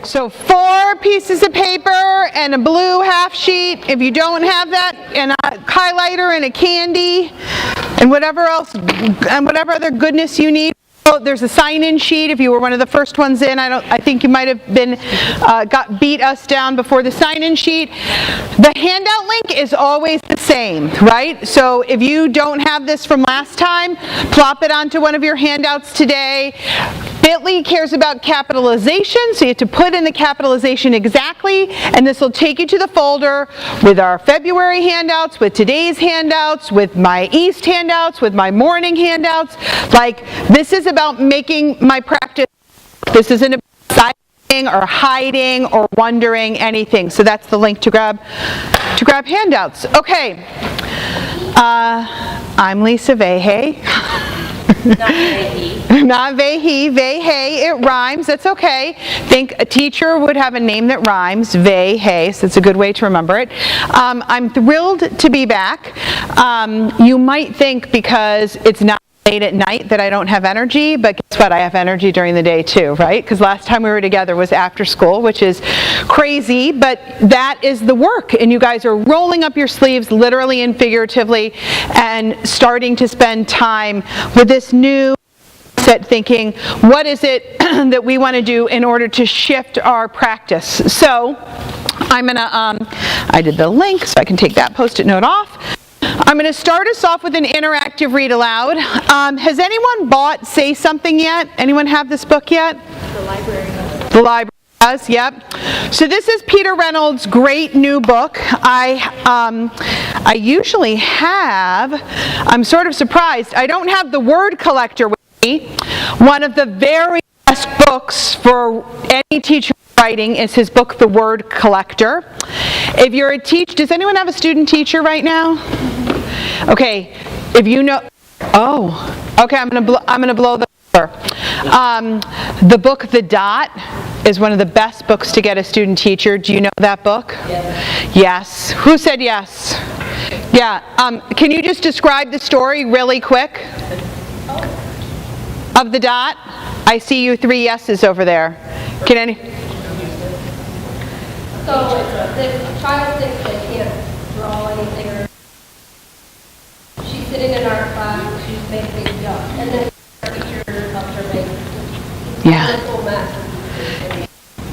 So 4 pieces of paper and a blue half sheet. If you don't have that, and a highlighter and a candy and whatever else, and whatever other goodness you need. There's a sign-in sheet if you were one of the first ones in. I think you might have been beat us down before the sign-in sheet. The handout link is always the same, right? So if you don't have this from last time, plop it onto one of your handouts today. Bitly cares about capitalization, so you have to put in the capitalization exactly, and this will take you to the folder with our February handouts, with today's handouts, with my East handouts, with my morning handouts. Like, this is about making my practice. This isn't about citing or hiding or wondering anything. So that's the link to grab handouts. Okay. I'm Lisa Vehe. Not Vehi, Vehe, it rhymes, that's okay. Think a teacher would have a name that rhymes, Vehe, so it's a good way to remember it. I'm thrilled to be back. You might think because it's not late at night that I don't have energy, but guess what? I have energy during the day too, right? Because last time we were together was after school, which is crazy, but that is the work, and you guys are rolling up your sleeves literally and figuratively and starting to spend time with this new set, thinking, what is it that we want to do in order to shift our practice? So I'm gonna, I did the link, so I can take that Post-it note off. I'm going to start us off with an interactive read aloud. Has anyone bought Say Something yet? Anyone have this book yet? The library. The library has, yep. So this is Peter Reynolds' great new book. I usually have, I'm sort of surprised, I don't have the Word Collector with me. One of the very best books for any teacher writing is his book, The Word Collector. If you're a teacher, does anyone have a student teacher right now? Okay, if you know, okay, I'm gonna blow the cover. The book, The Dot, is one of the best books to get a student teacher. Do you know that book? Yes. Yes. Who said yes? Yeah. Can you just describe the story really quick of The Dot? I see you 3 yeses over there. Can any? So this child thinks they can't draw anything, or she's sitting in art class, she's making a jump, and then her teacher helps her make a full mess.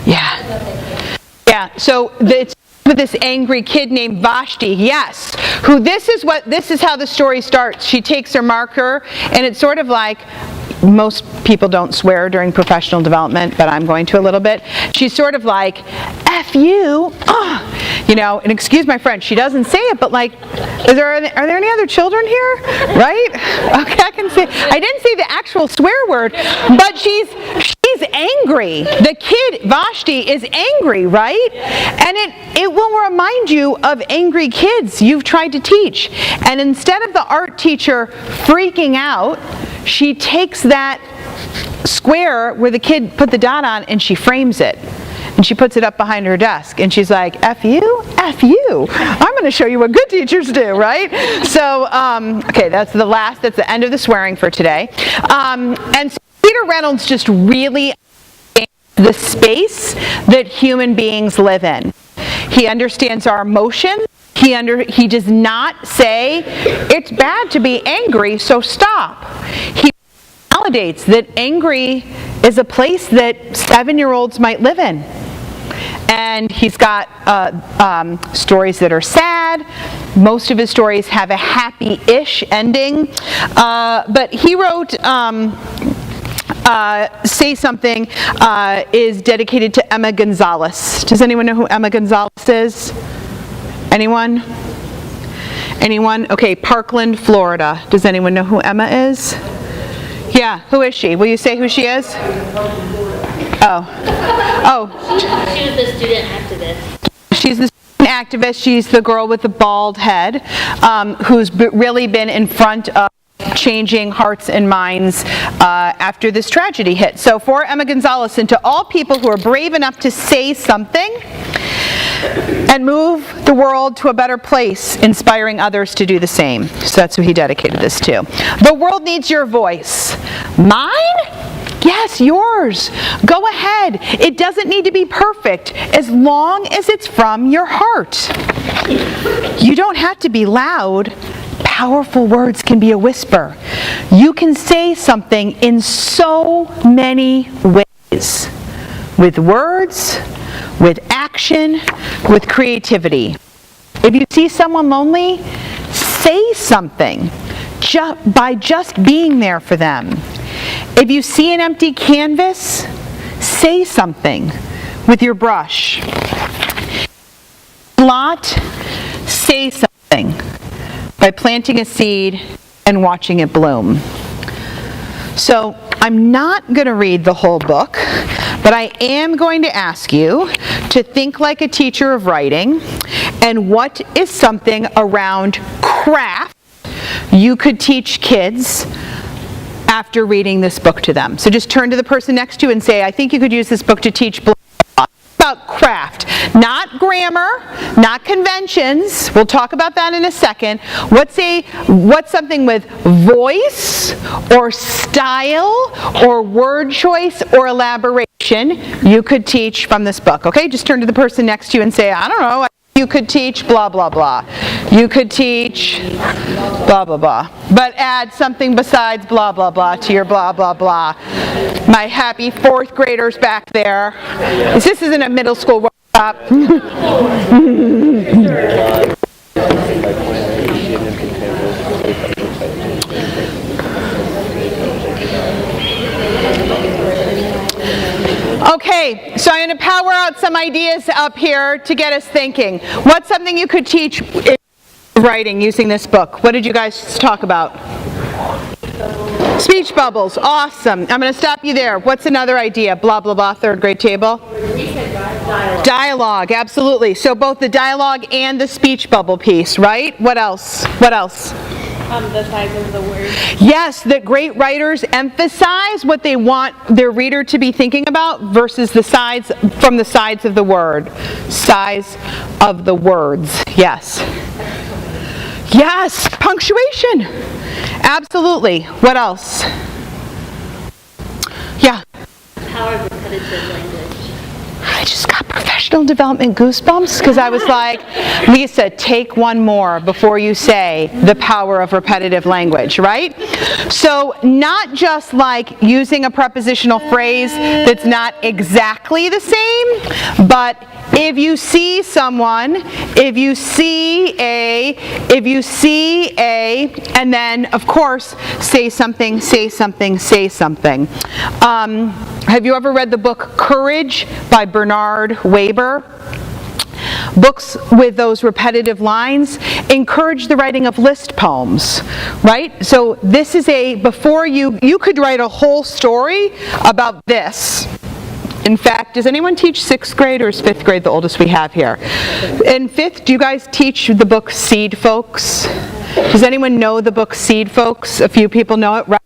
Yeah. So it's with this angry kid named Vashti, yes, who this is how the story starts. She takes her marker, and it's sort of like, most people don't swear during professional development, but I'm going to a little bit. She's sort of like, F you, you know, and excuse my French, she doesn't say it, but like, are there any other children here? Right? Okay, I can say, I didn't say the actual swear word, but she's angry. The kid, Vashti, is angry, right? And it will remind you of angry kids you've tried to teach. And instead of the art teacher freaking out, she takes that square where the kid put the dot on and she frames it. And she puts it up behind her desk. And she's like, F you? F you. I'm going to show you what good teachers do, right? So, okay, that's the end of the swearing for today. And so Peter Reynolds just really understands the space that human beings live in. He understands our emotions. He does not say, it's bad to be angry, so stop. He validates that angry is a place that 7-year-olds might live in. And he's got stories that are sad. Most of his stories have a happy-ish ending. But he wrote Say Something is dedicated to Emma Gonzalez. Does anyone know who Emma Gonzalez is? Anyone? Anyone? Okay, Parkland, Florida. Does anyone know who Emma is? Yeah, who is she? Will you say who she is? Oh. She was the student activist. She's the student activist. She's the girl with the bald head who's really been in front of changing hearts and minds after this tragedy hit. So for Emma Gonzalez, and to all people who are brave enough to say something and move the world to a better place, inspiring others to do the same. So that's who he dedicated this to. The world needs your voice. Mine? Yes, yours. Go ahead. It doesn't need to be perfect as long as it's from your heart. You don't have to be loud. Powerful words can be a whisper. You can say something in so many ways. With words, with action, with creativity. If you see someone lonely, say something by just being there for them. If you see an empty canvas, say something with your brush. Lot, say something by planting a seed and watching it bloom. So I'm not going to read the whole book, but I am going to ask you to think like a teacher of writing, and what is something around craft you could teach kids after reading this book to them. So just turn to the person next to you and say, I think you could use this book to teach blah, blah, blah. About craft, not grammar, not conventions. We'll talk about that in a second. What's something with voice or style or word choice or elaboration you could teach from this book? Okay, just turn to the person next to you and say, I don't know, you could teach blah, blah, blah. You could teach blah, blah, blah. But add something besides blah, blah, blah to your blah, blah, blah. My happy fourth graders back there. This isn't a middle school workshop. Okay, so I'm going to power out some ideas up here to get us thinking. What's something you could teach in writing using this book? What did you guys talk about? Speech bubbles. Awesome. I'm going to stop you there. What's another idea? Blah, blah, blah, third grade table? Dialogue, absolutely. So both the dialogue and the speech bubble piece, right? What else? What else? The size of the word. Yes, that great writers emphasize what they want their reader to be thinking about versus the sides from the sides of the word. Size of the words. Yes. Yes, punctuation. Absolutely. What else? Yeah. Power of repetitive language. I just got professional development goosebumps because I was like, Lisa, take one more before you say the power of repetitive language, right? So not just like using a prepositional phrase that's not exactly the same, but if you see someone, if you see a, and then of course say something, say something, say something. Have you ever read the book Courage by Bernard Weber? Books with those repetitive lines encourage the writing of list poems, right? So this is before you could write a whole story about this. In fact, does anyone teach 6th grade or is 5th grade the oldest we have here? In 5th, do you guys teach the book Seed Folks? Does anyone know the book Seed Folks? A few people know it, right?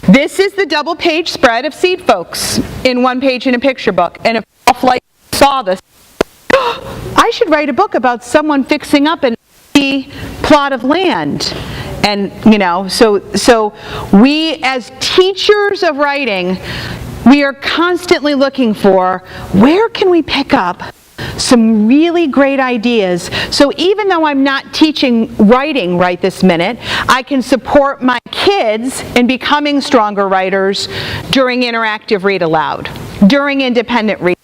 This is the double page spread of Seed Folks in one page in a picture book. And if Flight saw this, I should write a book about someone fixing up an empty plot of land. And, so we as teachers of writing, we are constantly looking for where can we pick up some really great ideas. So even though I'm not teaching writing right this minute, I can support my kids in becoming stronger writers during interactive read aloud, during independent reading,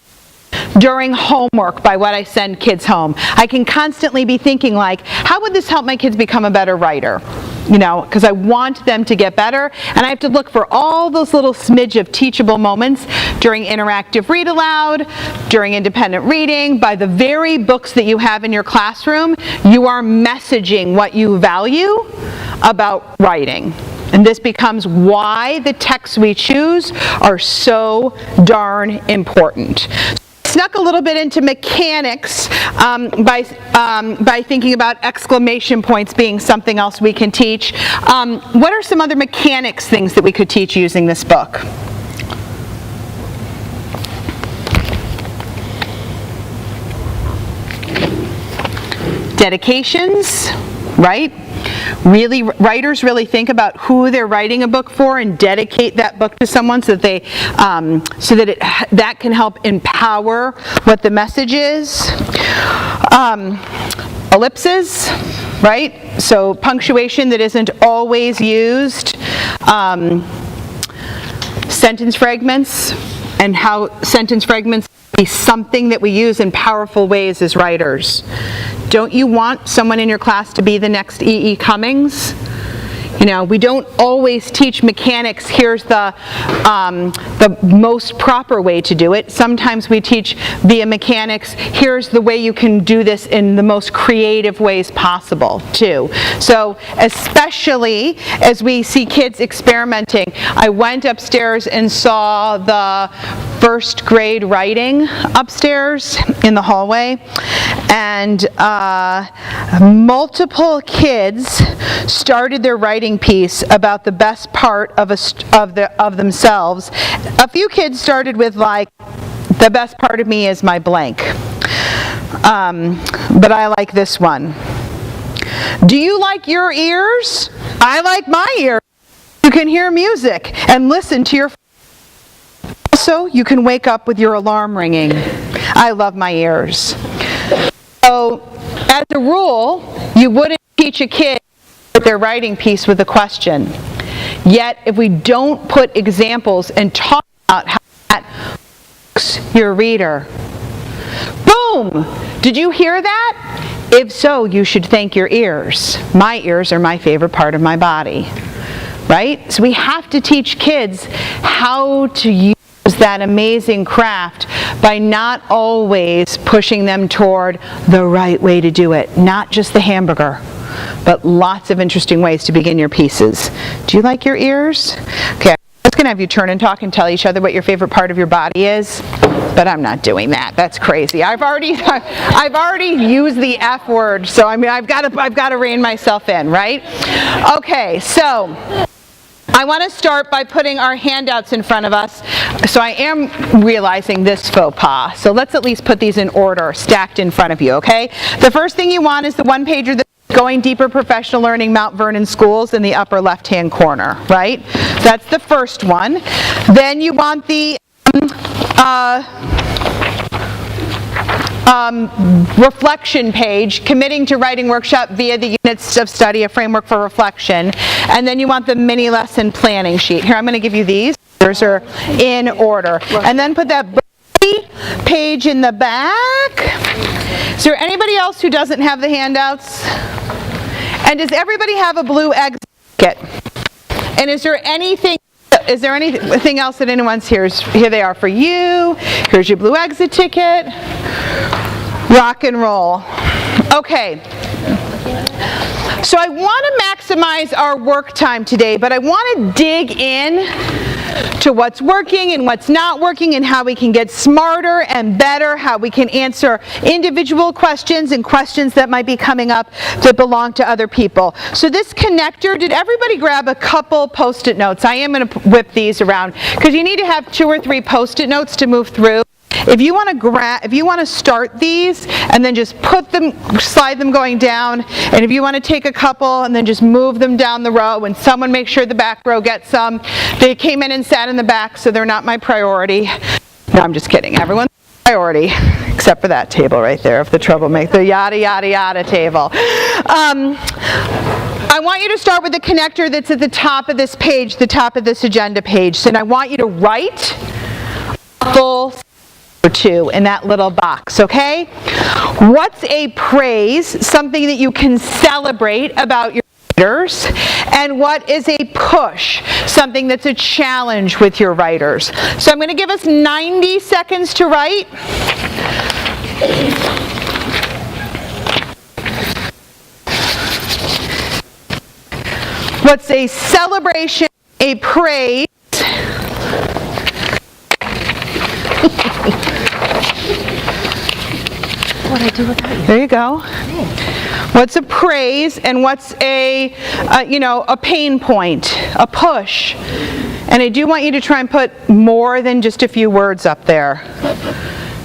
during homework by what I send kids home. I can constantly be thinking like, how would this help my kids become a better writer? Because I want them to get better, and I have to look for all those little smidge of teachable moments during interactive read aloud, during independent reading. By the very books that you have in your classroom, you are messaging what you value about writing. And this becomes why the texts we choose are so darn important. Snuck a little bit into mechanics by thinking about exclamation points being something else we can teach. What are some other mechanics things that we could teach using this book? Dedications, right? writers really think about who they're writing a book for and dedicate that book to someone so that that can help empower what the message is. Ellipses, right? So punctuation that isn't always used. Sentence fragments, and how sentence fragments be something that we use in powerful ways as writers. Don't you want someone in your class to be the next E.E. Cummings? You know, we don't always teach mechanics, here's the most proper way to do it. Sometimes we teach via mechanics, here's the way you can do this in the most creative ways possible, too. So, especially as we see kids experimenting, I went upstairs and saw the first grade writing upstairs in the hallway, and multiple kids started their writing piece about the best part of themselves. A few kids started with like, the best part of me is my blank. But I like this one. Do you like your ears? I like my ears. You can hear music and listen to your. Also, you can wake up with your alarm ringing. I love my ears. So, as a rule, you wouldn't teach a kid their writing piece with a question. Yet, if we don't put examples and talk about how that hooks your reader. Boom! Did you hear that? If so, you should thank your ears. My ears are my favorite part of my body. Right? So we have to teach kids how to use that amazing craft by not always pushing them toward the right way to do it. Not just the hamburger, but lots of interesting ways to begin your pieces. Do you like your ears? Okay, I'm just going to have you turn and talk and tell each other what your favorite part of your body is, but I'm not doing that. That's crazy. I've already used the F word, so I mean I've got to rein myself in, right? Okay, so I want to start by putting our handouts in front of us. So I am realizing this faux pas. So let's at least put these in order, stacked in front of you, okay? The first thing you want is the one-pager that's Going Deeper Professional Learning Mount Vernon Schools in the upper left-hand corner, right? That's the first one. Then you want the reflection page, Committing to Writing Workshop via the Units of Study, a Framework for Reflection. And then you want the mini lesson planning sheet. Here, I'm going to give you these. Yours are in order. And then put that page in the back. Is there anybody else who doesn't have the handouts? And does everybody have a blue exit ticket? And is there anything else that anyone's here? Here they are for you. Here's your blue exit ticket. Rock and roll. Okay. So I want to maximize our work time today, but I want to dig in to what's working and what's not working and how we can get smarter and better, how we can answer individual questions and questions that might be coming up that belong to other people. So this connector, did everybody grab a couple Post-it notes? I am going to whip these around because you need to have 2 or 3 Post-it notes to move through. If you want to start these and then just slide them going down, and if you want to take a couple and then just move them down the row, and someone make sure the back row gets some. They came in and sat in the back, so they're not my priority. No, I'm just kidding. Everyone's priority, except for that table right there of the troublemaker, the yada yada yada table. I want you to start with the connector that's at the top of this page, the top of this agenda page, and I want you to write a full or 2 in that little box, okay? What's a praise, something that you can celebrate about your writers? And what is a push, something that's a challenge with your writers? So I'm going to give us 90 seconds to write. What's a celebration, a praise? What I do without you? There you go. What's a praise and what's a pain point, a push? And I do want you to try and put more than just a few words up there.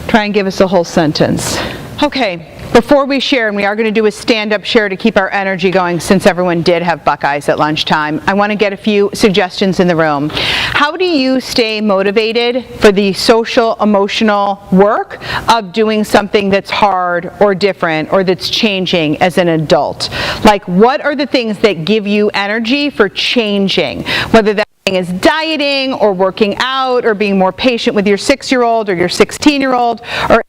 Try and give us a whole sentence. Okay. before we share, and we are going to do a stand-up share to keep our energy going since everyone did have Buckeyes at lunchtime, I want to get a few suggestions in the room. How do you stay motivated for the social, emotional work of doing something that's hard or different or that's changing as an adult? Like, what are the things that give you energy for changing? Whether that is dieting or working out or being more patient with your 6-year-old or your 16-year-old or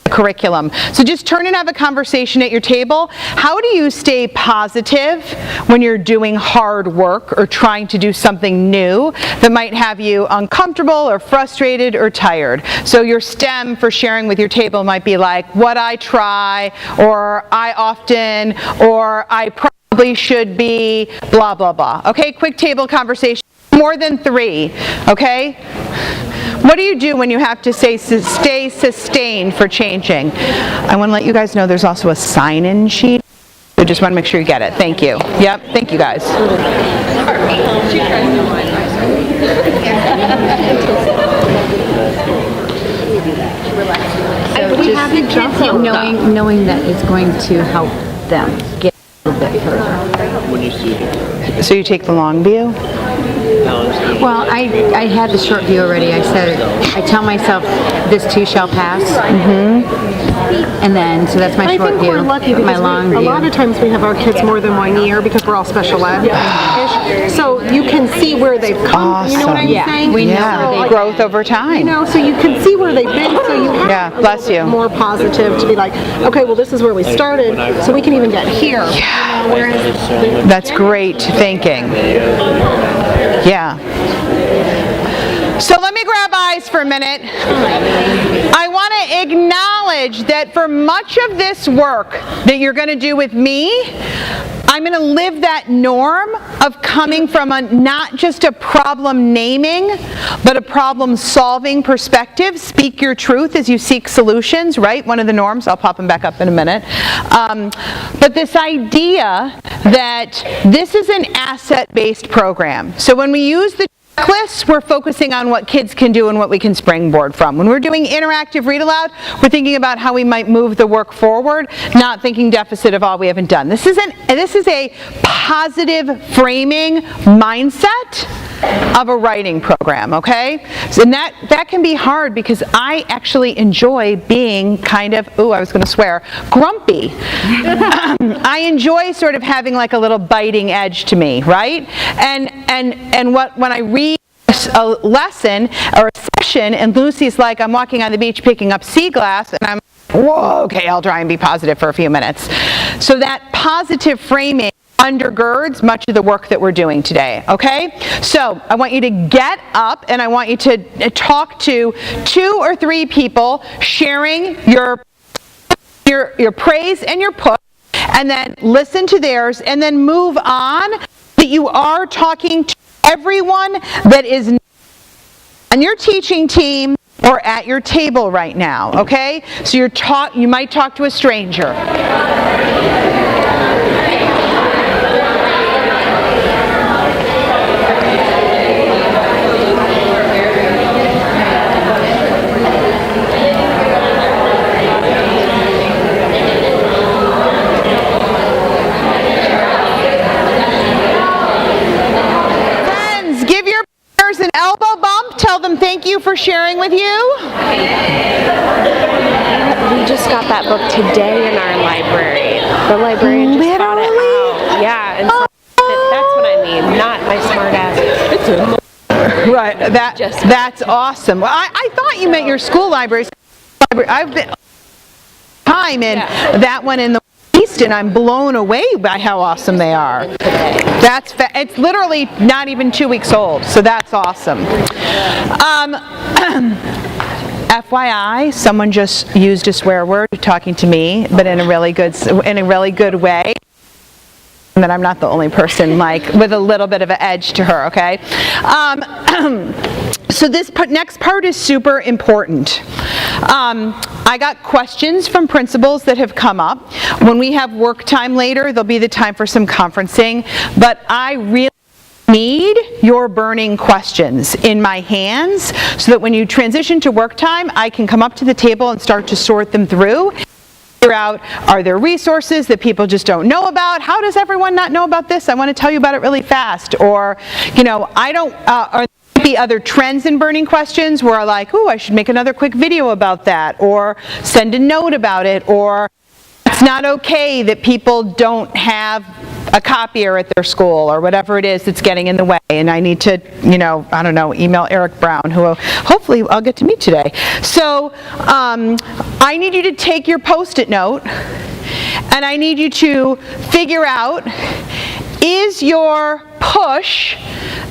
curriculum. So just turn and have a conversation at your table. How do you stay positive when you're doing hard work or trying to do something new that might have you uncomfortable or frustrated or tired? So your STEM for sharing with your table might be like, what I try, or I often, or I probably should be, blah, blah, blah. Okay, quick table conversation. More than 3, okay? What do you do when you have to stay sustained for changing? I want to let you guys know there's also a sign-in sheet. So just want to make sure you get it. Thank you. Yep, thank you guys. So just knowing that it's going to help them get a little bit further. So you take the long view? Well, I had the short view already. I said, I tell myself, this too shall pass. And then, so that's my I short think view. we're lucky my because long a view. lot of times we have our kids more than 1 year because we're all special ed-ish. So you can see where they've come. You know what I'm Yeah, saying? we know Yeah, where they growth over time. You know, so you can see where they've been, so you have Yeah, a bless little bit you. more positive to be like, okay, well, this is where we started, so we can even get here. Whereas That's great thinking. Yeah. So let me grab eyes for a minute. I want to acknowledge that for much of this work that you're going to do with me, I'm going to live that norm of coming from not just a problem naming, but a problem solving perspective. Speak your truth as you seek solutions, right? One of the norms. I'll pop them back up in a minute. But this idea that this is an asset-based program. So when we use the checklists, we're focusing on what kids can do and what we can springboard from. When we're doing interactive read aloud, we're thinking about how we might move the work forward, not thinking deficit of all we haven't done. This is a positive framing mindset of a writing program, okay? So that can be hard because I actually enjoy being kind of, I was going to swear, grumpy. I enjoy sort of having like a little biting edge to me, right? And when I read a lesson or a session and Lucy's like, I'm walking on the beach picking up sea glass, and I'm, whoa, okay, I'll try and be positive for a few minutes. So that positive framing undergirds much of the work that we're doing today, okay? So I want you to get up and I want you to talk to 2 or 3 people sharing your praise and your push, and then listen to theirs, and then move on that you are talking to everyone that is on your teaching team or at your table right now, okay? So you might talk to a stranger. An elbow bump, tell them thank you for sharing with you. We just got that book today in our library. The librarian just got it out. Yeah, and so that's what I mean, not my smart ass. Right, that's awesome. Well, I thought you meant your school libraries. I've been time in that one in the East, and I'm blown away by how awesome they are. It's literally not even 2 weeks old, so that's awesome. FYI, someone just used a swear word talking to me, but in a really good way. And that I'm not the only person with a little bit of an edge to her, okay? So this next part is super important. I got questions from principals that have come up. When we have work time later, there'll be the time for some conferencing, but I really need your burning questions in my hands so that when you transition to work time, I can come up to the table and start to sort them through. figure out, are there resources that people just don't know about? How does everyone not know about this? I want to tell you about it really fast. Or, I don't, are there be other trends in burning questions where I'm like, I should make another quick video about that, or send a note about it, or it's not okay that people don't have a copier at their school, or whatever it is that's getting in the way, and I need to, I don't know, email Eric Brown, who hopefully I'll get to meet today. So I need you to take your Post-it note, and I need you to figure out, is your push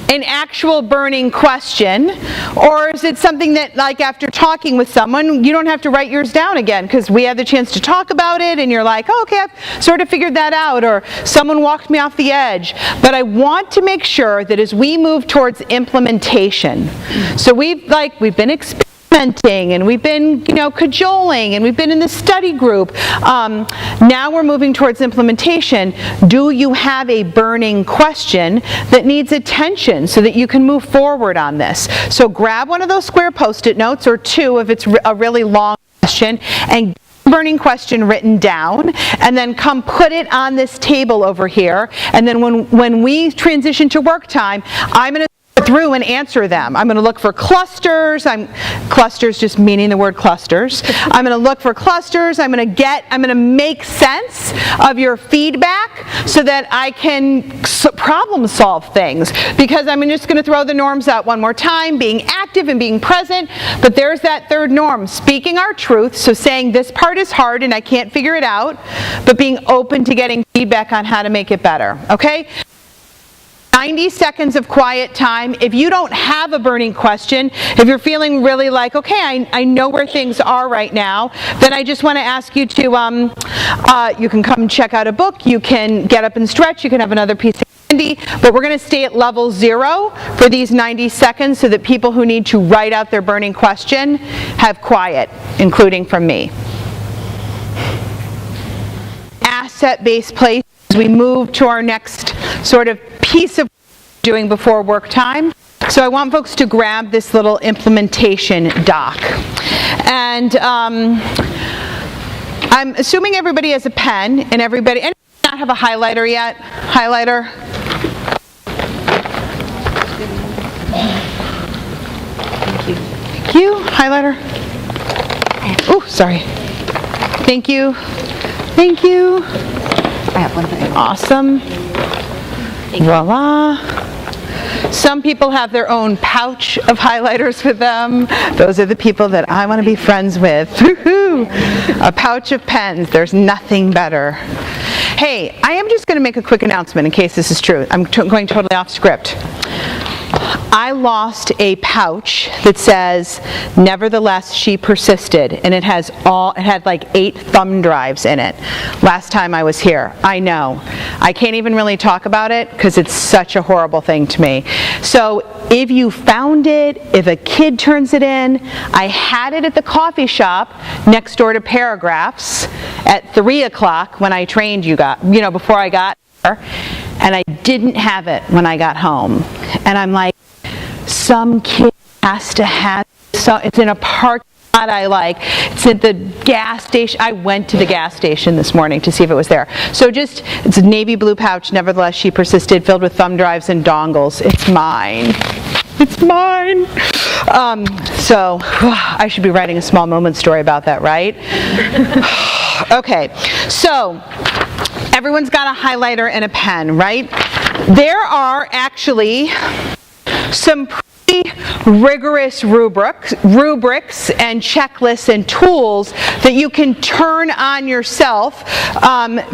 an actual burning question, or is it something that, like, after talking with someone, you don't have to write yours down again because we had the chance to talk about it and you're like, okay, I've sort of figured that out, or someone walked me off the edge. But I want to make sure that as we move towards implementation, so we've been experimenting, and we've been, cajoling, and we've been in the study group. Now we're moving towards implementation. Do you have a burning question that needs attention so that you can move forward on this? So grab one of those square Post-it notes, or two if it's a really long question, and burning question written down, and then come put it on this table over here. And then when we transition to work time, I'm going to through and answer them. I'm going to look for clusters. Clusters just meaning the word clusters. I'm going to look for clusters. I'm going to make sense of your feedback so that I can problem solve things, because I'm just going to throw the norms out one more time, being active and being present. But there's that third norm, speaking our truth, so saying this part is hard and I can't figure it out, but being open to getting feedback on how to make it better. Okay? 90 seconds of quiet time. If you don't have a burning question, if you're feeling really like, okay, I know where things are right now, then I just want to ask you to, you can come and check out a book, you can get up and stretch, you can have another piece of candy, but we're going to stay at level 0 for these 90 seconds so that people who need to write out their burning question have quiet, including from me. Asset-based place. As we move to our next sort of piece of doing before work time. So I want folks to grab this little implementation doc. And I'm assuming everybody has a pen, and anybody not have a highlighter yet? Highlighter? Thank you. Highlighter? Oh, sorry. Thank you. Thank you. I have one thing. Awesome. Voila. Some people have their own pouch of highlighters with them. Those are the people that I want to be friends with. Woohoo! A pouch of pens. There's nothing better. Hey, I am just going to make a quick announcement in case this is true. I'm going totally off script. I lost a pouch that says, "Nevertheless, she persisted," and it had like 8 thumb drives in it last time I was here. I know. I can't even really talk about it because it's such a horrible thing to me. So if you found it, if a kid turns it in, I had it at the coffee shop next door to Paragraphs at 3 o'clock when I trained before I got there, and I didn't have it when I got home. And I'm like, some kid has to have it. So it's in a parking lot it's at the gas station. I went to the gas station this morning to see if it was there. So it's a navy blue pouch, nevertheless she persisted, filled with thumb drives and dongles. It's mine. It's mine. So I should be writing a small moment story about that, right? Okay, so everyone's got a highlighter and a pen, right? There are actually some pretty rigorous rubrics and checklists and tools that you can turn on yourself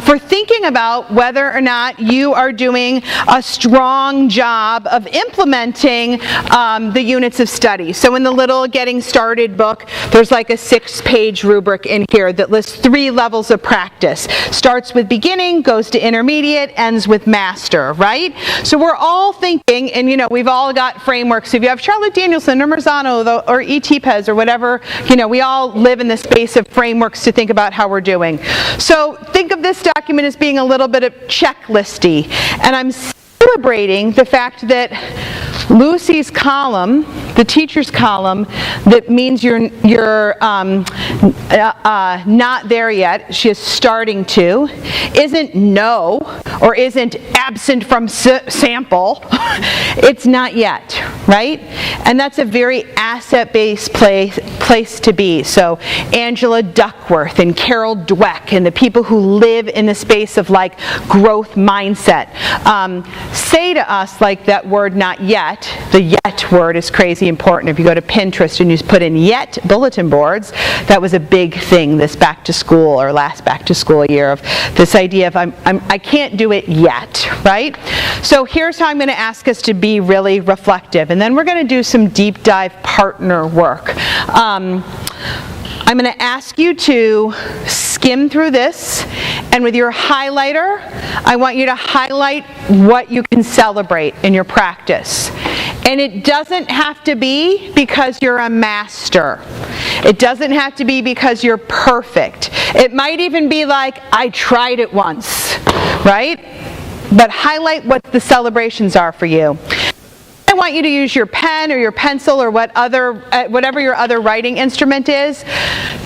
for thinking about whether or not you are doing a strong job of implementing the units of study. So in the little Getting Started book, there's like a 6-page rubric in here that lists 3 levels of practice. Starts with beginning, goes to intermediate, ends with master, right? So we're all thinking, and we've all got frameworks. If you have Charlotte Danielson or Marzano or E.T. Pez or whatever, we all live in the space of frameworks to think about how we're doing. So think of this document as being a little bit of checklisty. And I'm celebrating the fact that Lucy's column the teacher's column that means you're not there yet, she is starting to, isn't no, or isn't absent from sample, it's not yet, right? And that's a very asset-based place to be. So Angela Duckworth and Carol Dweck and the people who live in the space of like growth mindset say to us like that word not yet. The yet word is crazy important. If you go to Pinterest and you put in yet bulletin boards, that was a big thing this back to school or last back to school year, of this idea of I can't do it yet, right? So here's how I'm going to ask us to be really reflective, and then we're going to do some deep dive partner work. I'm going to ask you to skim through this, and with your highlighter, I want you to highlight what you can celebrate in your practice. And it doesn't have to be because you're a master. It doesn't have to be because you're perfect. It might even be like, I tried it once, right? But highlight what the celebrations are for you. I want you to use your pen or your pencil or whatever your other writing instrument is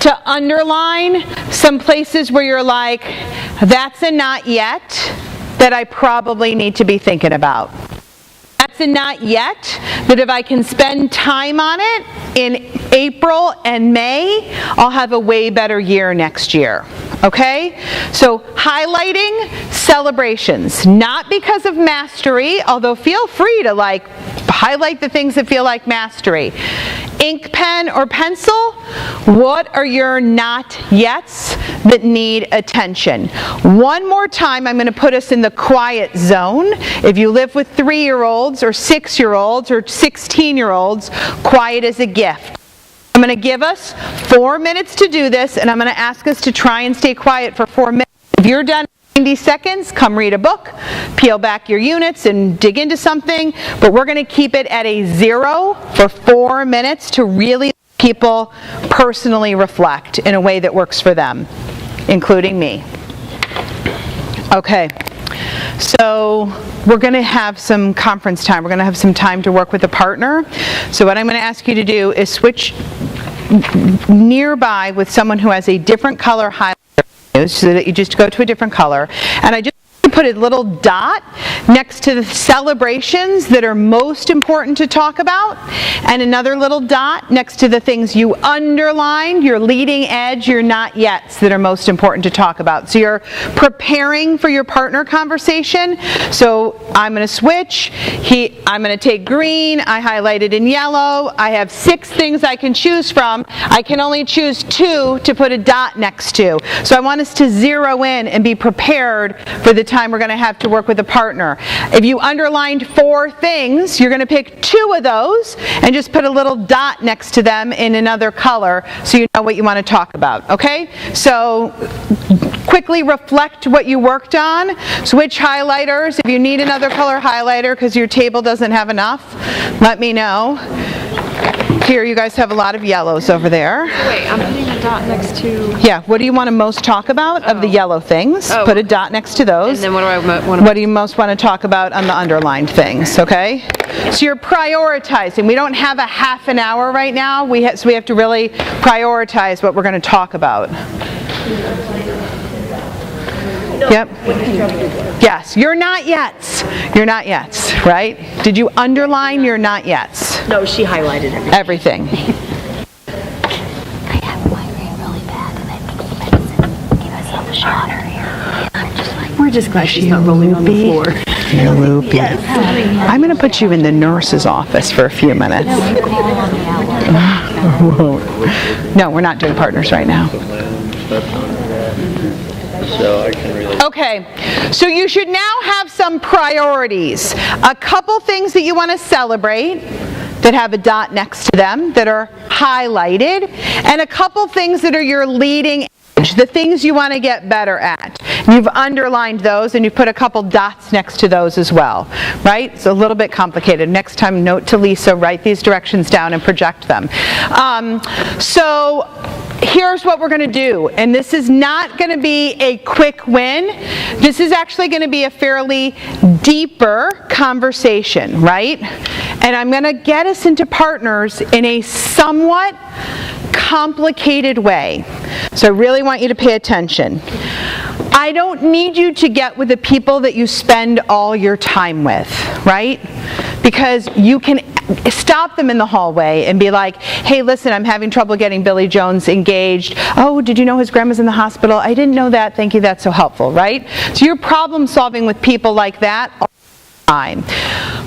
to underline some places where you're like, that's a not yet that I probably need to be thinking about. That's a not yet that if I can spend time on it in April and May, I'll have a way better year next year. Okay? So highlighting celebrations, not because of mastery, although feel free to like highlight the things that feel like mastery. Ink pen or pencil, what are your not yets that need attention? One more time, I'm going to put us in the quiet zone. If you live with 3-year-olds or 6-year-olds or 16-year-olds, quiet is a gift. I'm going to give us 4 minutes to do this, and I'm going to ask us to try and stay quiet for 4 minutes. If you're done in 90 seconds, come read a book, peel back your units, and dig into something. But we're going to keep it at a 0 for 4 minutes to really let people personally reflect in a way that works for them, including me. Okay. So we're going to have some conference time. We're going to have some time to work with a partner. So what I'm going to ask you to do is switch nearby with someone who has a different color highlighter, so that you just go to a different color. And I just put a little dot next to the celebrations that are most important to talk about, and another little dot next to the things you underlined, your leading edge, your not yets that are most important to talk about. So you're preparing for your partner conversation. So I'm going to switch. I'm going to take green. I highlighted in yellow. I have 6 things I can choose from. I can only choose 2 to put a dot next to. So I want us to zero in and be prepared for the time we're going to have to work with a partner. If you underlined 4 things, you're going to pick 2 of those and just put a little dot next to them in another color so you know what you want to talk about, okay? So quickly reflect what you worked on. Switch highlighters. If you need another color highlighter because your table doesn't have enough, let me know. Here, you guys have a lot of yellows over there. Wait, I'm putting a dot next to... Yeah, what do you want to most talk about of the yellow things? Oh. Put a dot next to those. And then what do I want to... What do you most want to talk about on the underlined things, okay? So you're prioritizing. We don't have a half an hour right now, so we have to really prioritize what we're going to talk about. Yep. Yes, you're not yets. You're not yets, right? Did you underline your not yets? No, she highlighted everything. Everything. I have migraine really bad, and I think the medicine gave myself a shot earlier. And I'm just like, We're just glad she's not rolling on the floor. You're loopy. I'm going to put you in the nurse's office for a few minutes. No, we're not doing partners right now. Okay, so you should now have some priorities. A couple things that you want to celebrate that have a dot next to them that are highlighted, and a couple things that are your leading edge, the things you want to get better at. You've underlined those and you put a couple dots next to those as well, right? It's a little bit complicated. Next time, note to Lisa, write these directions down and project them. So here's what we're going to do, and this is not going to be a quick win. This is actually going to be a fairly deeper conversation, right? And I'm going to get us into partners in a somewhat complicated way. So I really want you to pay attention. I don't need you to get with the people that you spend all your time with, right? Because you can stop them in the hallway and be like, hey, listen, I'm having trouble getting Billy Jones engaged. Oh, did you know his grandma's in the hospital? I didn't know that. Thank you, that's so helpful, right? So you're problem solving with people like that all the time.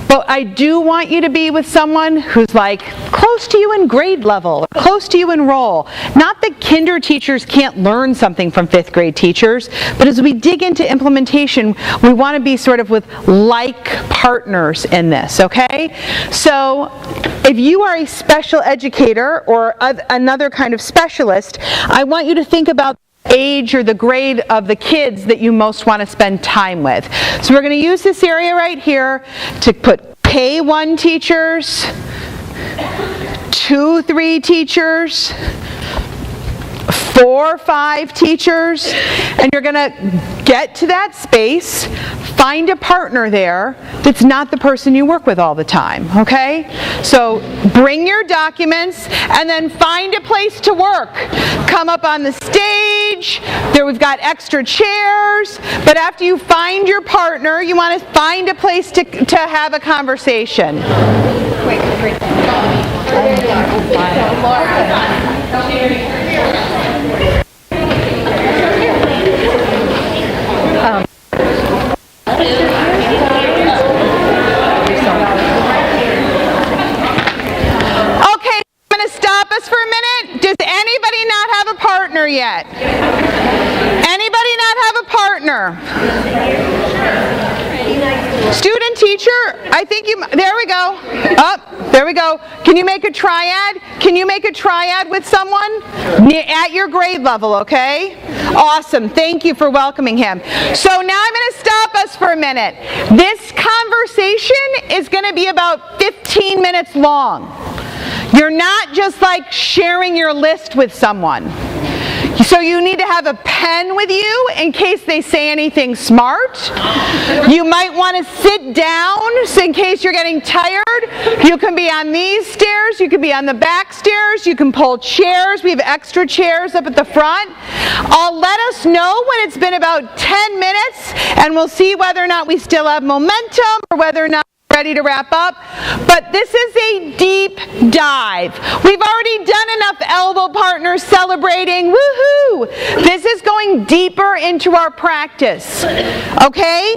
But I do want you to be with someone who's like close to you in grade level, close to you in role. Not that kinder teachers can't learn something from 5th grade teachers, but as we dig into implementation, we want to be sort of with like partners in this, okay? So if you are a special educator or another kind of specialist, I want you to think about age or the grade of the kids that you most want to spend time with. So we're going to use this area right here to put K1 teachers, 2-3 teachers, 4-5 teachers, and you're going to get to that space, find a partner there that's not the person you work with all the time, okay? So bring your documents and then find a place to work. Come up on the stage. There we've got extra chairs, but after you find your partner, you want to find a place to have a conversation. Okay, I'm going to stop us for a minute. Does anybody not have a partner yet? Anybody not have a partner? Student teacher, I think you, there we go. There we go. Can you make a triad? Can you make a triad with someone at your grade level, okay? Awesome. Thank you for welcoming him. So now I'm going to stop us for a minute. This conversation is going to be about 15 minutes long. You're not just like sharing your list with someone. So you need to have a pen with you in case they say anything smart. You might want to sit down so in case you're getting tired. You can be on these stairs. You can be on the back stairs. You can pull chairs. We have extra chairs up at the front. Let us know when it's been about 10 minutes and we'll see whether or not we still have momentum or whether or not ready to wrap up. But this is a deep dive. We've already done enough elbow partners celebrating. Woohoo! This is going deeper into our practice. Okay?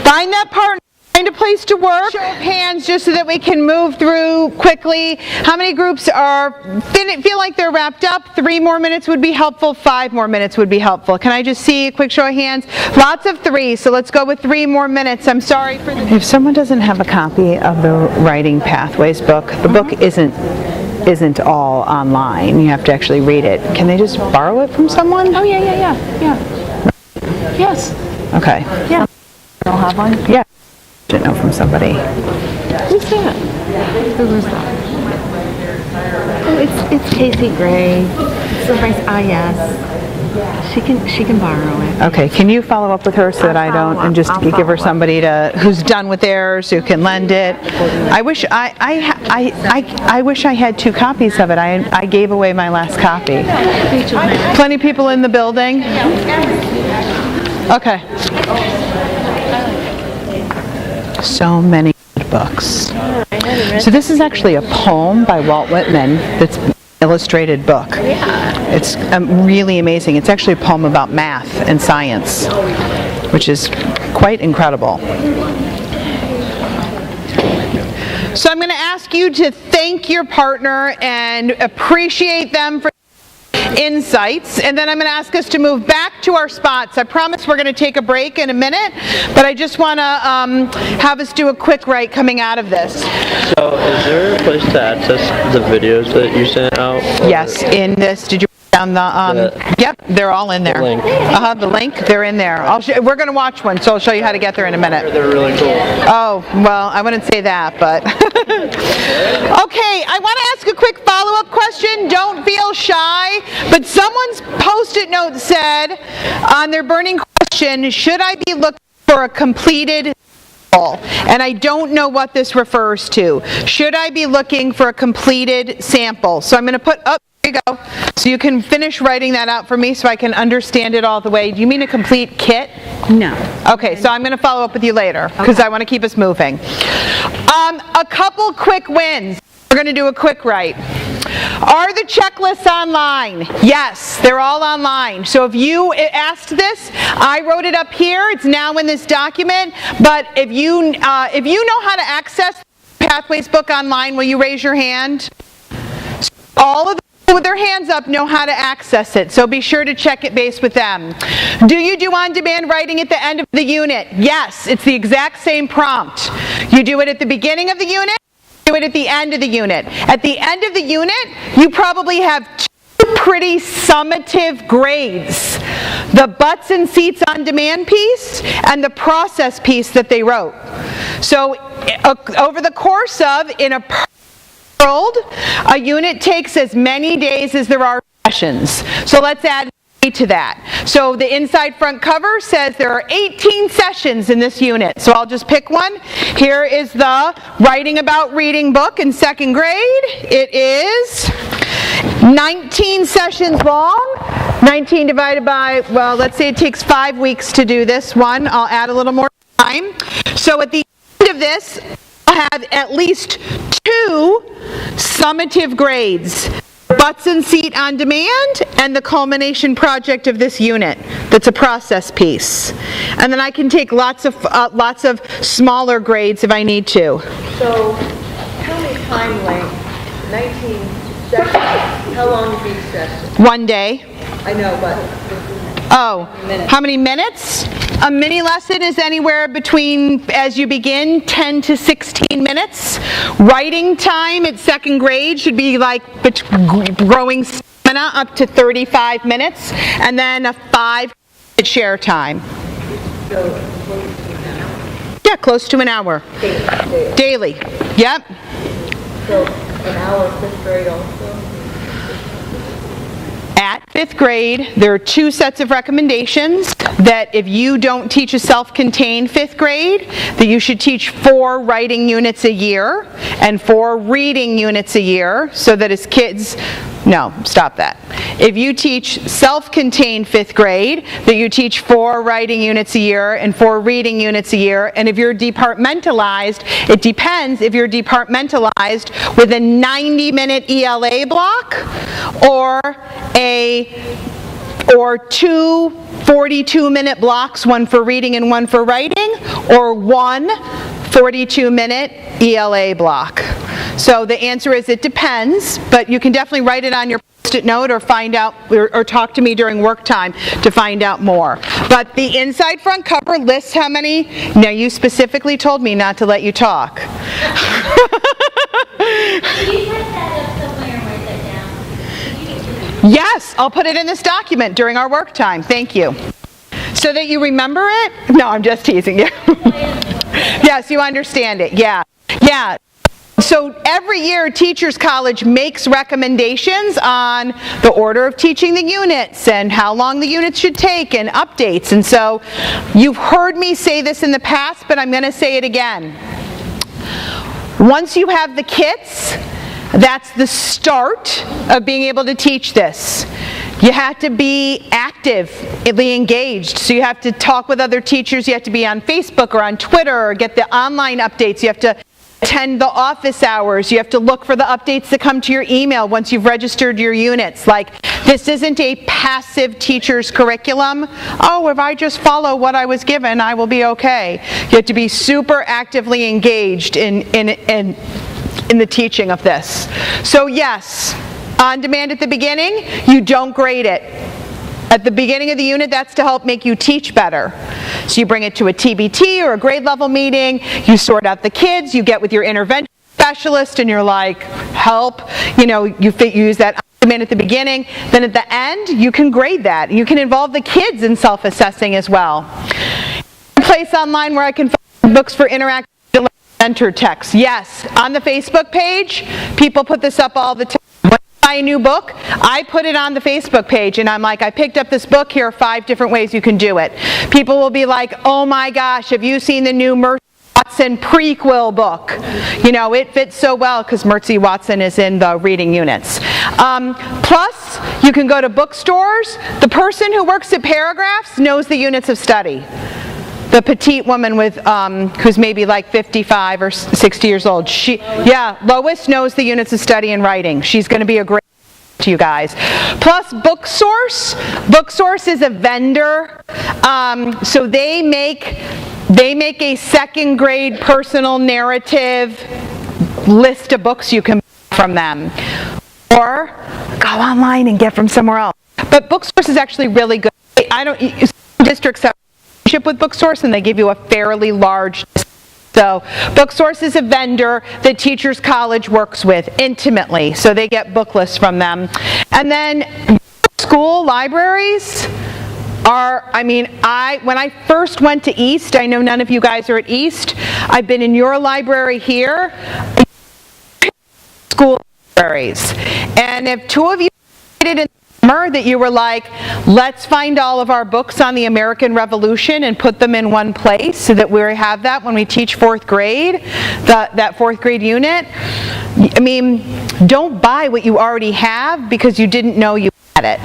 Find that partner. Find a place to work. Show of hands just so that we can move through quickly. How many groups feel like they're wrapped up? 3 more minutes would be helpful. 5 more minutes would be helpful. Can I just see a quick show of hands? Lots of 3, so let's go with 3 more minutes. I'm sorry for the... If someone doesn't have a copy of the Writing Pathways book, the book isn't all online. You have to actually read it. Can they just borrow it from someone? Oh, yeah. Yes. Okay. Yeah. Don't have one? Yeah. Didn't know from somebody. Who's that? Who was that? Oh, it's Casey Gray. Supervisor yes. She can borrow it. Okay, can you follow up with her so that I don't, and just give her somebody who's done with theirs, who can lend it. I wish I wish I had 2 copies of it. I gave away my last copy. Plenty of people in the building? Okay. So many good books. So this is actually a poem by Walt Whitman that's an illustrated book. It's really amazing. It's actually a poem about math and science, which is quite incredible. So I'm going to ask you to thank your partner and appreciate them for insights, and then I'm going to ask us to move back to our spots. I promise we're going to take a break in a minute, but I just want to have us do a quick write coming out of this. So is there a place to access the videos that you sent out? Yes, in this, did you write on the, yep, they're all in there. The link. The link, they're in there. We're going to watch one, so I'll show you how to get there in a minute. They're really cool. Oh, well, I wouldn't say that, but. Okay, I want to ask a quick follow-up question. Don't feel shy, but someone's Post-it note said on their burning question, should I be looking for a completed sample? And I don't know what this refers to. Should I be looking for a completed sample? So I'm going to put up. There you go. So you can finish writing that out for me so I can understand it all the way. Do you mean a complete kit? No. Okay, so I'm going to follow up with you later because I want to keep us moving. A couple quick wins. We're going to do a quick write. Are the checklists online? Yes, they're all online. So if you asked this, I wrote it up here. It's now in this document. But if you know how to access Pathways book online, will you raise your hand? All of them with their hands up know how to access it, so be sure to check it base with them. Do you do on-demand writing at the end of the unit? Yes, it's the exact same prompt. You do it at the beginning of the unit, do it at the end of the unit. At the end of the unit, you probably have two pretty summative grades. The butts and seats on demand piece and the process piece that they wrote. So over the course of, in a world, a unit takes as many days as there are sessions. So let's add to that. So the inside front cover says there are 18 sessions in this unit. So I'll just pick one. Here is the Writing About Reading book in second grade. It is 19 sessions long. 19 divided by, well, let's say it takes 5 weeks to do this one. I'll add a little more time. So at the end of this, I'll have at least 2 summative grades. Butts and Seat on Demand and the culmination project of this unit. That's a process piece. And then I can take lots of smaller grades if I need to. So, tell me time length, 19 sessions, how long is each session? 1 day. I know, but Oh, how many minutes? A mini lesson is anywhere between, as you begin, 10 to 16 minutes. Writing time at second grade should be like growing stamina up to 35 minutes, and then a 5-minute share time. Yeah, close to an hour. Daily. Yep. So, an hour, 5th grade also? At 5th grade, there are 2 sets of recommendations that if you don't teach a self-contained 5th grade, that you should teach 4 writing units a year and 4 reading units a year, so that as kids, no, stop that. If you teach self-contained 5th grade, that you teach 4 writing units a year and 4 reading units a year, and if you're departmentalized, it depends if you're departmentalized with a 90-minute ELA block or 2 42-minute blocks, one for reading and one for writing, or 1 42-minute ELA block. So the answer is it depends, but you can definitely write it on your Post-it note or find out, or talk to me during work time to find out more. But the inside front cover lists how many. Now you specifically told me not to let you talk. Can you type that up somewhere and write that down? Yes, I'll put it in this document during our work time. Thank you. So that you remember it? No, I'm just teasing you. Yes, you understand it. Yeah. Yeah. So every year, Teachers College makes recommendations on the order of teaching the units and how long the units should take and updates. And so you've heard me say this in the past, but I'm going to say it again. Once you have the kits, that's the start of being able to teach this. You have to be actively engaged. So you have to talk with other teachers. You have to be on Facebook or on Twitter or get the online updates. You have to attend the office hours. You have to look for the updates that come to your email once you've registered your units. Like, this isn't a passive teacher's curriculum. Oh, if I just follow what I was given, I will be okay. You have to be super actively engaged in the teaching of this. So yes, on demand at the beginning, you don't grade it. At the beginning of the unit, that's to help make you teach better. So you bring it to a TBT or a grade level meeting, you sort out the kids, you get with your intervention specialist and you're like, help, you use that them in at the beginning. Then at the end, you can grade that. You can involve the kids in self-assessing as well. Place online where I can find books for interactive enter text. Yes, on the Facebook page, people put this up all the time. When I buy a new book, I put it on the Facebook page, and I'm like, I picked up this book, here are 5 different ways you can do it. People will be like, oh my gosh, have you seen the new Mercy Watson prequel book? You know, it fits so well because Mercy Watson is in the reading units. Plus, you can go to bookstores. The person who works at Paragraphs knows the units of study. The petite woman with who's maybe like 55 or 60 years old. Lois knows the units of study in writing. She's going to be a great to you guys. Plus BookSource. BookSource is a vendor. So they make a second grade personal narrative list of books you can buy from them. Or go online and get from somewhere else. But BookSource is actually really good. Districts have with BookSource, and they give you a fairly large. So BookSource is a vendor that Teachers College works with intimately, so they get book lists from them. And then school libraries are, when I first went to East, I know none of you guys are at East, I've been in your library here, school libraries. And if 2 of you did it in that you were like, let's find all of our books on the American Revolution and put them in one place so that we have that when we teach 4th grade, that 4th grade unit. Don't buy what you already have because you didn't know you had it.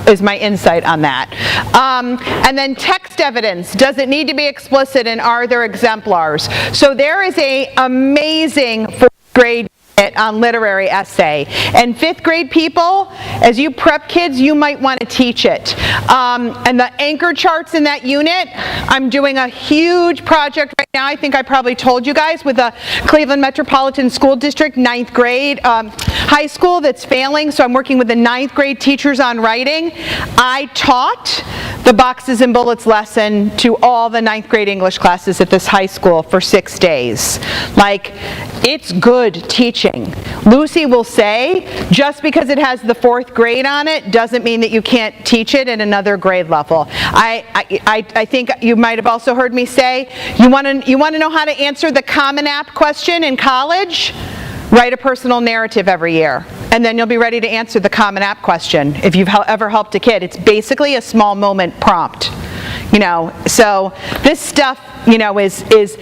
Is my insight on that. And then text evidence. Does it need to be explicit, and are there exemplars? So there is an amazing 4th grade on literary essay. And 5th grade people, as you prep kids, you might want to teach it. And the anchor charts in that unit, I'm doing a huge project right now. I think I probably told you guys with the Cleveland Metropolitan School District 9th grade high school that's failing. So I'm working with the 9th grade teachers on writing. I taught the boxes and bullets lesson to all the 9th grade English classes at this high school for 6 days. Like, it's good teaching. Lucy will say, just because it has the 4th grade on it doesn't mean that you can't teach it at another grade level. I think you might have also heard me say, you want to know how to answer the Common App question in college? Write a personal narrative every year, and then you'll be ready to answer the Common App question if you've ever helped a kid. It's basically a small moment prompt. So this stuff, is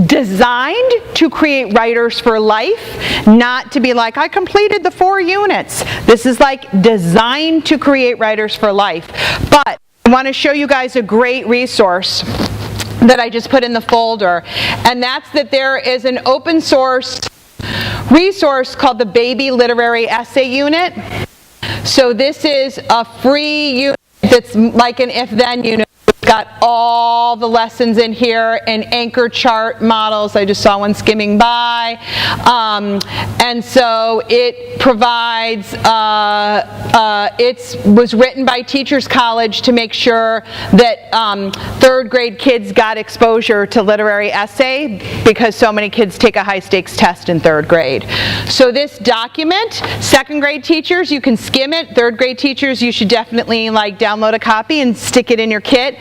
designed to create writers for life, not to be like, I completed the 4 units. This is like designed to create writers for life. But I want to show you guys a great resource that I just put in the folder, and that's that there is an open source resource called the Baby Literary Essay Unit. So this is a free unit that's like an if-then unit. It's got all the lessons in here and anchor chart models. I just saw one skimming by. And so it provides, it was written by Teachers College to make sure that 3rd grade kids got exposure to literary essay because so many kids take a high stakes test in 3rd grade. So this document, 2nd grade teachers, you can skim it. 3rd grade teachers, you should definitely download a copy and stick it in your kit.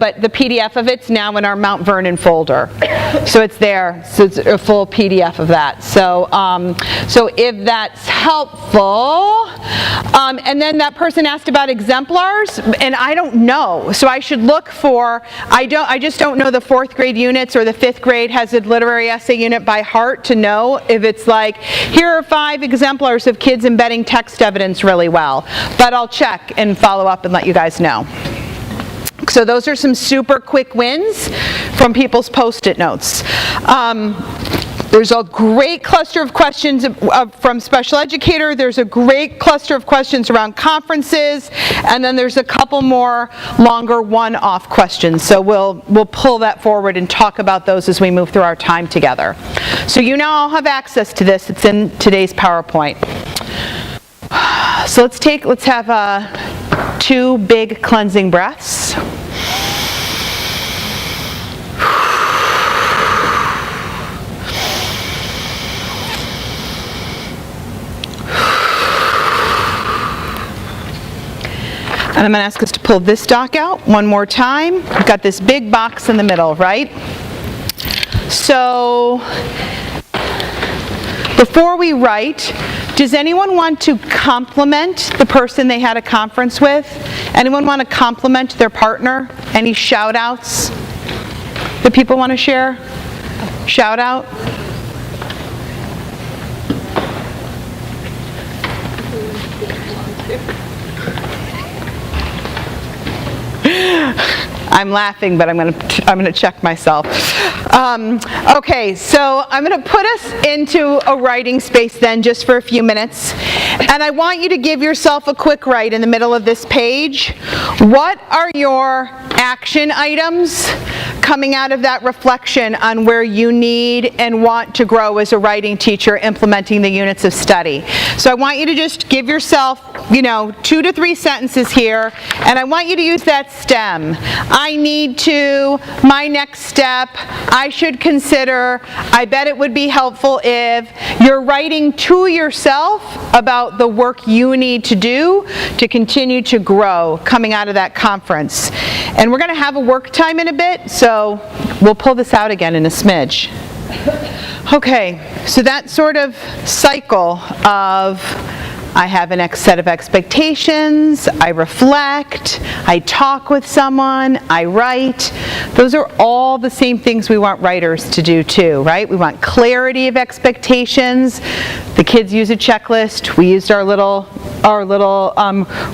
But the PDF of it's now in our Mount Vernon folder. So it's there. So it's a full PDF of that. So if that's helpful. And then that person asked about exemplars, and I don't know. So I should look for, I just don't know the 4th grade units or the 5th grade has a literary essay unit by heart to know if it's like, here are 5 exemplars of kids embedding text evidence really well. But I'll check and follow up and let you guys know. So those are some super quick wins from people's Post-it notes. There's a great cluster of questions from special educator. There's a great cluster of questions around conferences, and then there's a couple more longer one-off questions. So we'll pull that forward and talk about those as we move through our time together. So you now all have access to this. It's in today's PowerPoint. So let's have 2 big cleansing breaths. And I'm going to ask us to pull this doc out one more time. We've got this big box in the middle, right? So, before we write, does anyone want to compliment the person they had a conference with? Anyone want to compliment their partner? Any shout outs that people want to share? Shout out? I'm laughing, but I'm going to check myself. Okay, so I'm going to put us into a writing space then, just for a few minutes. And I want you to give yourself a quick write in the middle of this page. What are your action items coming out of that reflection on where you need and want to grow as a writing teacher implementing the units of study? So I want you to just give yourself, 2 to 3 sentences here, and I want you to use that stem. I need to, my next step, I should consider, I bet it would be helpful if. You're writing to yourself about the work you need to do to continue to grow coming out of that conference. And we're going to have a work time in a bit, so we'll pull this out again in a smidge. Okay, so that sort of cycle of I have a next set of expectations, I reflect, I talk with someone, I write. Those are all the same things we want writers to do too, right? We want clarity of expectations. The kids use a checklist. We used our little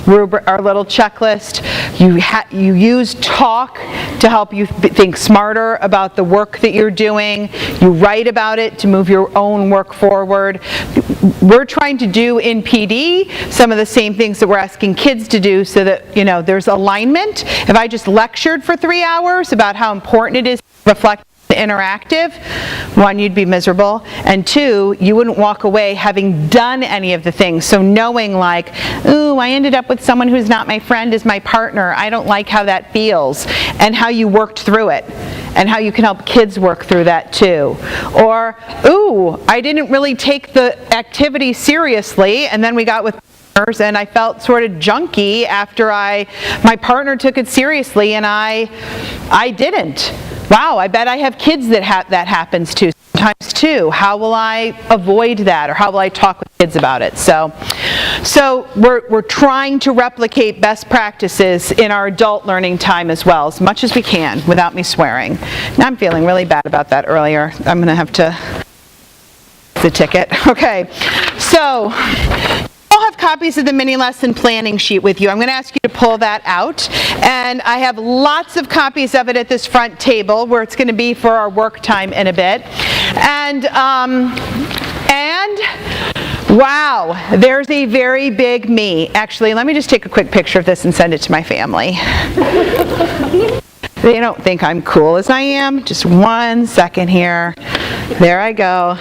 rubric, our little checklist. You use talk to help you think smarter about the work that you're doing. You write about it to move your own work forward. We're trying to do in PD some of the same things that we're asking kids to do so that, there's alignment. If I just lectured for 3 hours about how important it is to reflect interactive, 1, you'd be miserable, and 2, you wouldn't walk away having done any of the things. So knowing like, ooh, I ended up with someone who's not my friend as my partner, I don't like how that feels, and how you worked through it, and how you can help kids work through that too. Or, ooh, I didn't really take the activity seriously, and then we got with partners, and I felt sort of junky after my partner took it seriously, and I didn't. Wow, I bet I have kids that happens to sometimes too. How will I avoid that, or how will I talk with kids about it? So we're trying to replicate best practices in our adult learning time as well, as much as we can, without me swearing. Now I'm feeling really bad about that earlier. I'm going to have to the ticket. Okay, so have copies of the mini lesson planning sheet with you. I'm going to ask you to pull that out, and I have lots of copies of it at this front table where it's going to be for our work time in a bit. And wow, there's a very big me. Actually, let me just take a quick picture of this and send it to my family. They don't think I'm cool as I am. Just 1 second here. There I go.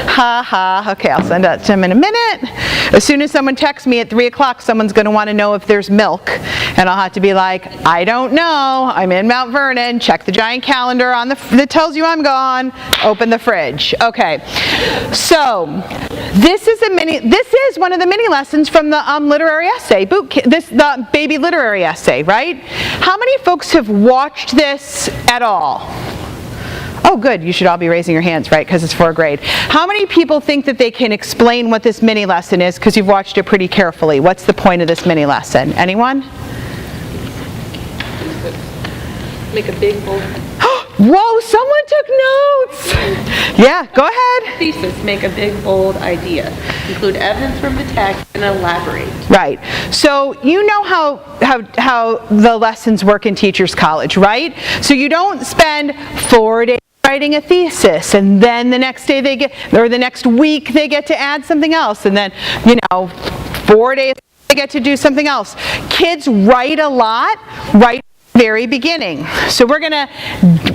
Ha ha. Okay, I'll send that to him in a minute. As soon as someone texts me at 3 o'clock, someone's going to want to know if there's milk. And I'll have to be like, I don't know. I'm in Mount Vernon. Check the giant calendar on that tells you I'm gone. Open the fridge. Okay. So, this is one of the mini lessons from the literary essay the baby literary essay, right? How many folks have watched this at all? Oh, good. You should all be raising your hands, right? Because it's 4th grade. How many people think that they can explain what this mini lesson is because you've watched it pretty carefully? What's the point of this mini lesson? Anyone? Make a big bold Whoa, someone took notes. Yeah, go ahead. thesis. Make a big bold idea. Include evidence from the text and elaborate. Right. So you know how the lessons work in Teachers College, right? So you don't spend 4 days writing a thesis, and then the next day the next week they get to add something else, and then 4 days they get to do something else. Kids write a lot right at the very beginning. So we're going to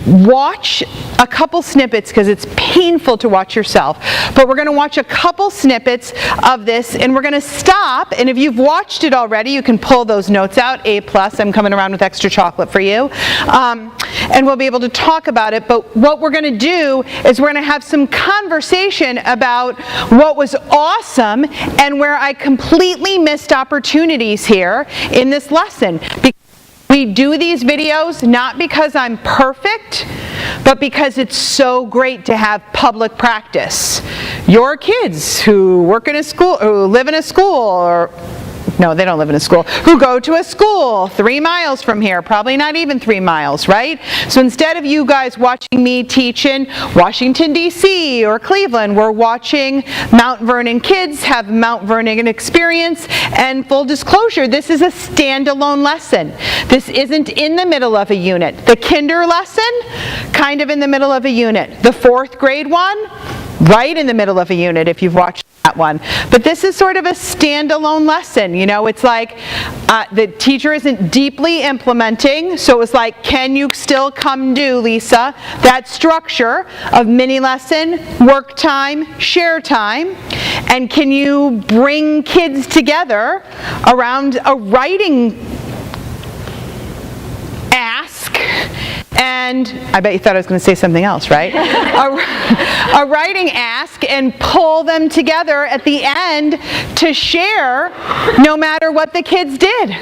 watch a couple snippets because it's painful to watch yourself. But we're going to watch a couple snippets of this, and we're going to stop. And if you've watched it already, you can pull those notes out. A+, I'm coming around with extra chocolate for you. and we'll be able to talk about it. But what we're going to do is we're going to have some conversation about what was awesome and where I completely missed opportunities here in this lesson. We do these videos not because I'm perfect, but because it's so great to have public practice. Your kids who work in a school, who live in a school, or no, they don't live in a school, who go to a school 3 miles from here, probably not even 3 miles, right? So instead of you guys watching me teach in Washington, D.C. or Cleveland, we're watching Mount Vernon kids have Mount Vernon experience, and full disclosure, this is a standalone lesson. This isn't in the middle of a unit. The kinder lesson, kind of in the middle of a unit. The 4th grade one, right in the middle of a unit if you've watched that one. But this is sort of a standalone lesson. You know, it's like the teacher isn't deeply implementing, so it's like, can you still come do, Lisa, that structure of mini lesson, work time, share time, and can you bring kids together around a writing ask? And I bet you thought I was going to say something else, right? a writing ask, and pull them together at the end to share no matter what the kids did.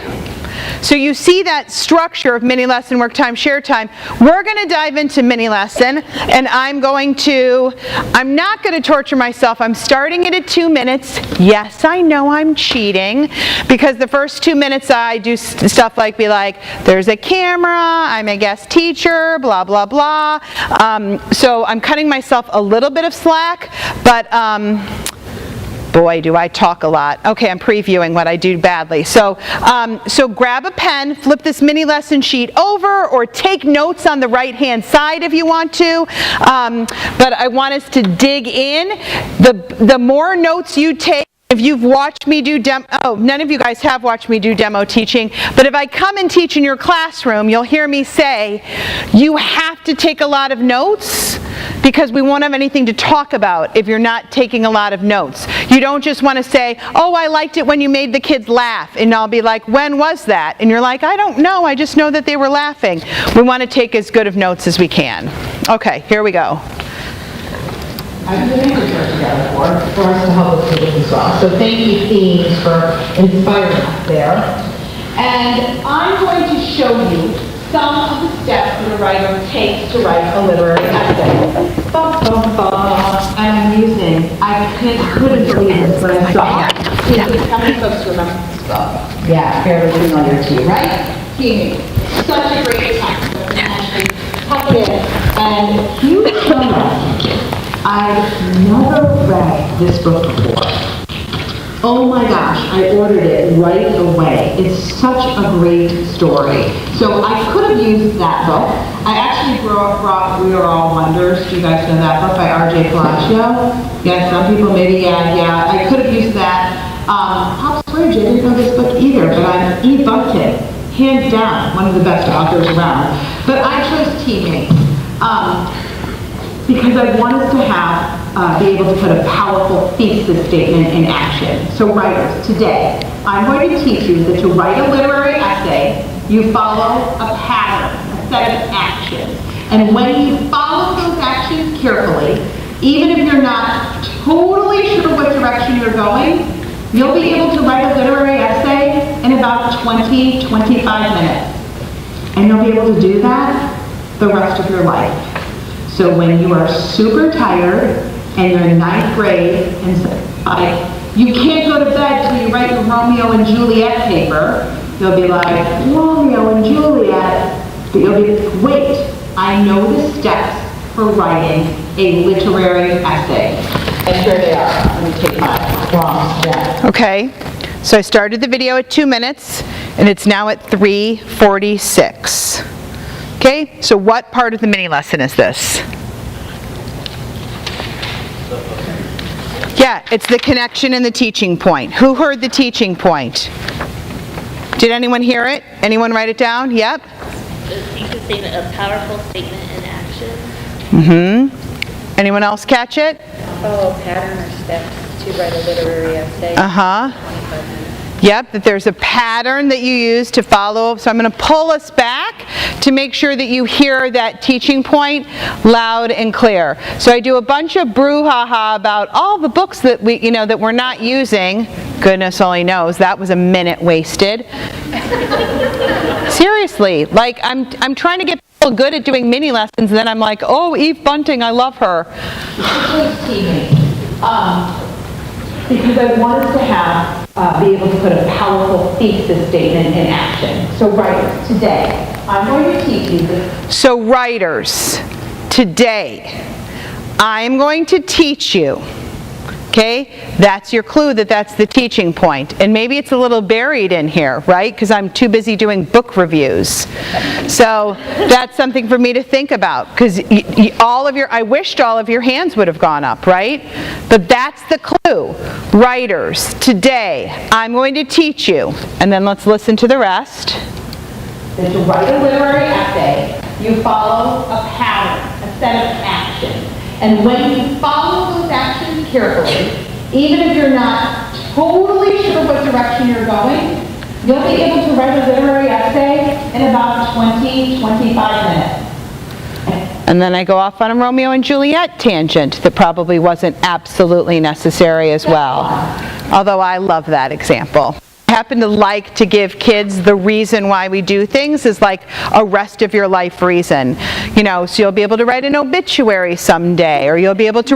So you see that structure of mini lesson, work time, share time. We're going to dive into mini lesson, and I'm not going to torture myself. I'm starting it at 2 minutes. Yes, I know I'm cheating, because the first 2 minutes I do stuff like be like, there's a camera, I'm a guest teacher, blah, blah, blah. So I'm cutting myself a little bit of slack, but boy, do I talk a lot. Okay, I'm previewing what I do badly. So grab a pen, flip this mini lesson sheet over, or take notes on the right-hand side if you want to. But I want us to dig in. The more notes you take, if you've watched me do none of you guys have watched me do demo teaching, but if I come and teach in your classroom, you'll hear me say, you have to take a lot of notes, because we won't have anything to talk about if you're not taking a lot of notes. You don't just want to say, oh, I liked it when you made the kids laugh, and I'll be like, when was that? And you're like, I don't know, I just know that they were laughing. We want to take as good of notes as we can. Okay, here we go. I've been able to work together for us to help us with this as well. So thank you, Themes, for inspiring us there. And I'm going to show you some of the steps that a writer takes to write a literary essay. And I couldn't believe this when I saw it. How many folks remember this book? Yeah, fairly familiar to you, right? Teaming. Such a great text. Actually, tuck it in. And you know, I've never read this book before. Oh my gosh, I ordered it right away. It's such a great story. So I could have used that book. I actually brought We Are All Wonders. Do you guys know that book by R.J. Palacio? Yeah, some people maybe, yeah. I could have used that. Pop Square, I didn't know this book either, but I've e-bunked it. Hands down, one of the best authors around. But I chose Teaming. Because I wanted to be able to put a powerful thesis statement in action. So writers, today, I'm going to teach you that to write a literary essay, you follow a pattern, a set of actions. And when you follow those actions carefully, even if you're not totally sure what direction you're going, you'll be able to write a literary essay in about 20, 25 minutes. And you'll be able to do that the rest of your life. So when you are super tired and you're in 9th grade and you can't go to bed till you write your Romeo and Juliet paper, you'll be like, Romeo and Juliet, but you'll be, wait, I know the steps for writing a literary essay. And here they are. Let me take my long step. Okay, so I started the video at 2 minutes, and it's now at 3:46. Okay, so what part of the mini lesson is this? Yeah, it's the connection and the teaching point. Who heard the teaching point? Did anyone hear it? Anyone write it down? Yep. The thesis statement, a powerful statement in action. Mm-hmm. Anyone else catch it? Follow pattern or steps to write a literary essay. 25 minutes. Yep, that there's a pattern that you use to follow. So I'm going to pull us back to make sure that you hear that teaching point loud and clear. So I do a bunch of brouhaha about all the books that that we're not using. Goodness only knows, that was a minute wasted. Seriously, like I'm trying to get people good at doing mini lessons, and then I'm like, oh, Eve Bunting, I love her. Because I wanted to be able to put a powerful thesis statement in action. So writers, today, I'm going to teach you this. So writers, today, I'm going to teach you. Okay, that's your clue that that's the teaching point. And maybe it's a little buried in here, right? Because I'm too busy doing book reviews. So that's something for me to think about. Because I wished all of your hands would have gone up, right? But that's the clue. Writers, today, I'm going to teach you. And then let's listen to the rest. That to write a literary essay, you follow a pattern, a set of actions. And when you follow those actions carefully, even if you're not totally sure what direction you're going, you'll be able to write a literary essay in about 20, 25 minutes. And then I go off on a Romeo and Juliet tangent that probably wasn't absolutely necessary as well. Although I love that example. I happen to like to give kids the reason why we do things is like a rest of your life reason. So you'll be able to write an obituary someday, or you'll be able to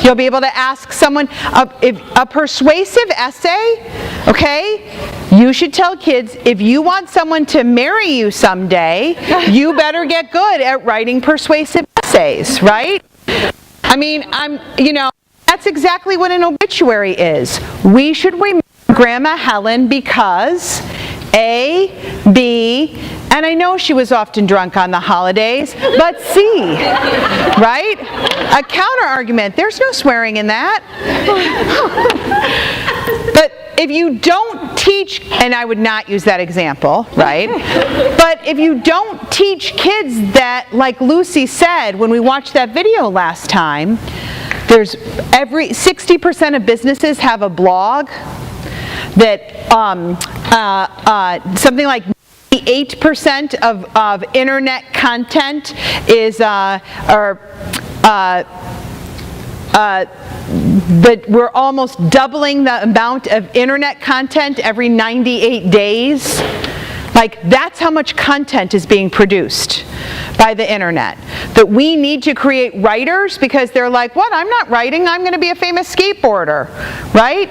you'll be able to ask someone a persuasive essay, okay? You should tell kids, if you want someone to marry you someday, you better get good at writing persuasive essays, right? I mean, that's exactly what an obituary is. We should remember Grandma Helen because A, B, and I know she was often drunk on the holidays, but C, right? A counter argument, there's no swearing in that. But if you don't teach, and I would not use that example, right? But if you don't teach kids that, like Lucy said when we watched that video last time, 60% of businesses have a blog. That something like 8% of internet content is, but we're almost doubling the amount of internet content every 98 days. Like, that's how much content is being produced by the internet. That we need to create writers because they're like, what, I'm not writing, I'm going to be a famous skateboarder, right?